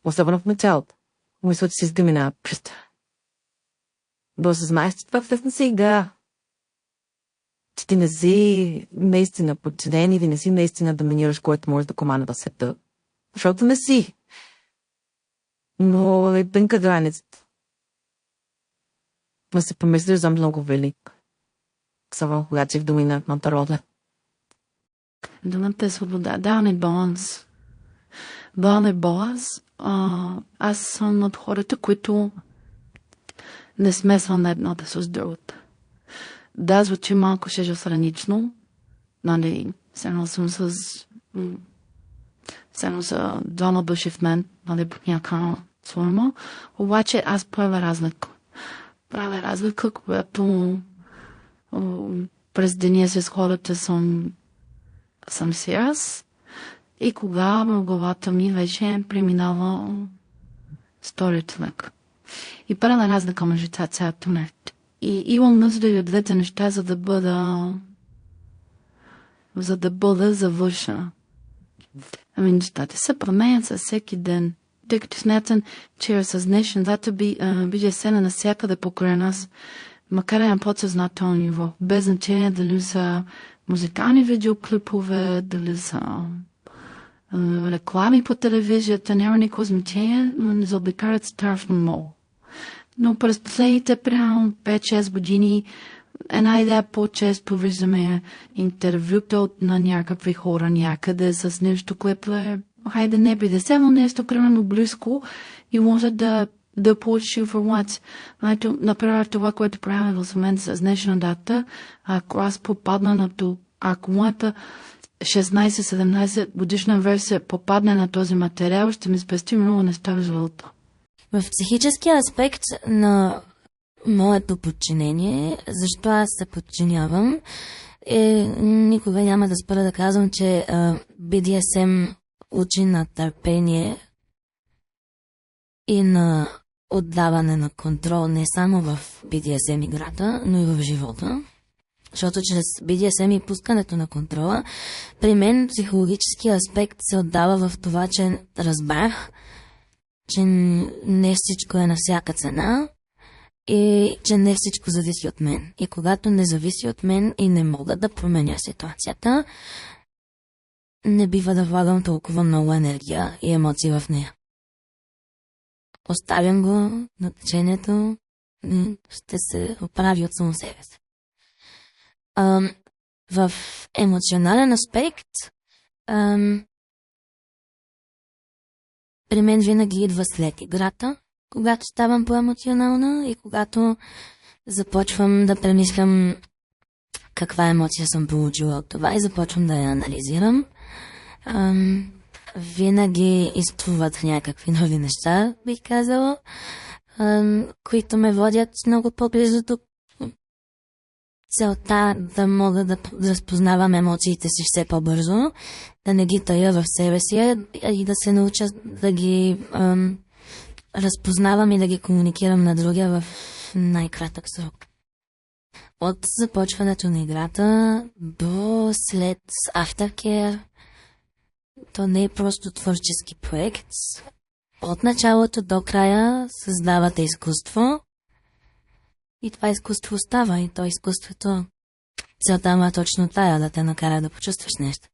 Особено в началото. Мисля, че си изгаминава през това. Да осъзнаеш, че това всъщност е игра. Че ти не си наистина подчинен или не си наистина доминираш, който може да командва света. Защото не си. Но е тънка границата. Да се помислиш за много велик. Особено когато си в доминантната роля. Думата е свобода. Да, не баланс. Баланс. Аз съм от хората, които не смесвам едната с другата. Да, звучи малко шизофренично. Нали, все съм за двама души в мен, нали, по някаква форма. Обаче аз правя разлика. Правя разлика, когато през деня с хората съм си аз и кога в главата ми вече преминава storytelling. И правя разлика между цялото нещо. И имам нужда и от двете неща, за да бъда завършена. Ами нещата се променят със всеки ден. Тъй като смятам, че с днешен дата биде сцена навсякъде покрай нас, макар и на подсъзнателно ниво. Без значение дали са музикални видеоклипове, дали са реклами по телевизията, няма никакво значение, но не заобикалят страшно много. Но през последните прямо 5-6 години една идея по-често виждаме интервюта на някакви хора някъде с нещо, което е, хайде не би да се, но нещо примерно близко и може да получиш информация. Например, това, което правим в момента с днешна дата, ако аз попадна на това, ако моята 16-17 годишна версия попадне на този материал, ще ми спести много неща в живота. В психическия аспект на моето подчинение, защо аз се подчинявам, никога няма да спра да казвам, че BDSM учи на търпение и на отдаване на контрол не само в BDSM играта, но и в живота. Защото чрез BDSM и пускането на контрола, при мен психологически аспект се отдава в това, че разбрах, че не всичко е на всяка цена и че не всичко зависи от мен. И когато не зависи от мен и не мога да променя ситуацията, не бива да влагам толкова много енергия и емоции в нея. Оставям го на течението и ще се оправи от само себе си. В емоционален аспект при мен винаги идва след играта, когато ставам по-емоционална и когато започвам да премислям каква емоция съм получила от това и започвам да я анализирам. винаги изплуват някакви нови неща, бих казала, които ме водят много по-близо до целта да мога да разпознавам емоциите си все по-бързо, да не ги тая в себе си и да се науча да ги разпознавам и да ги комуникирам на другия в най-кратък срок. От започването на играта до след Aftercare, то не е просто творчески проект. От началото до края създавате изкуство и това изкуство остава, и то изкуството целта му е точно тая, да те накара да почувстваш нещо.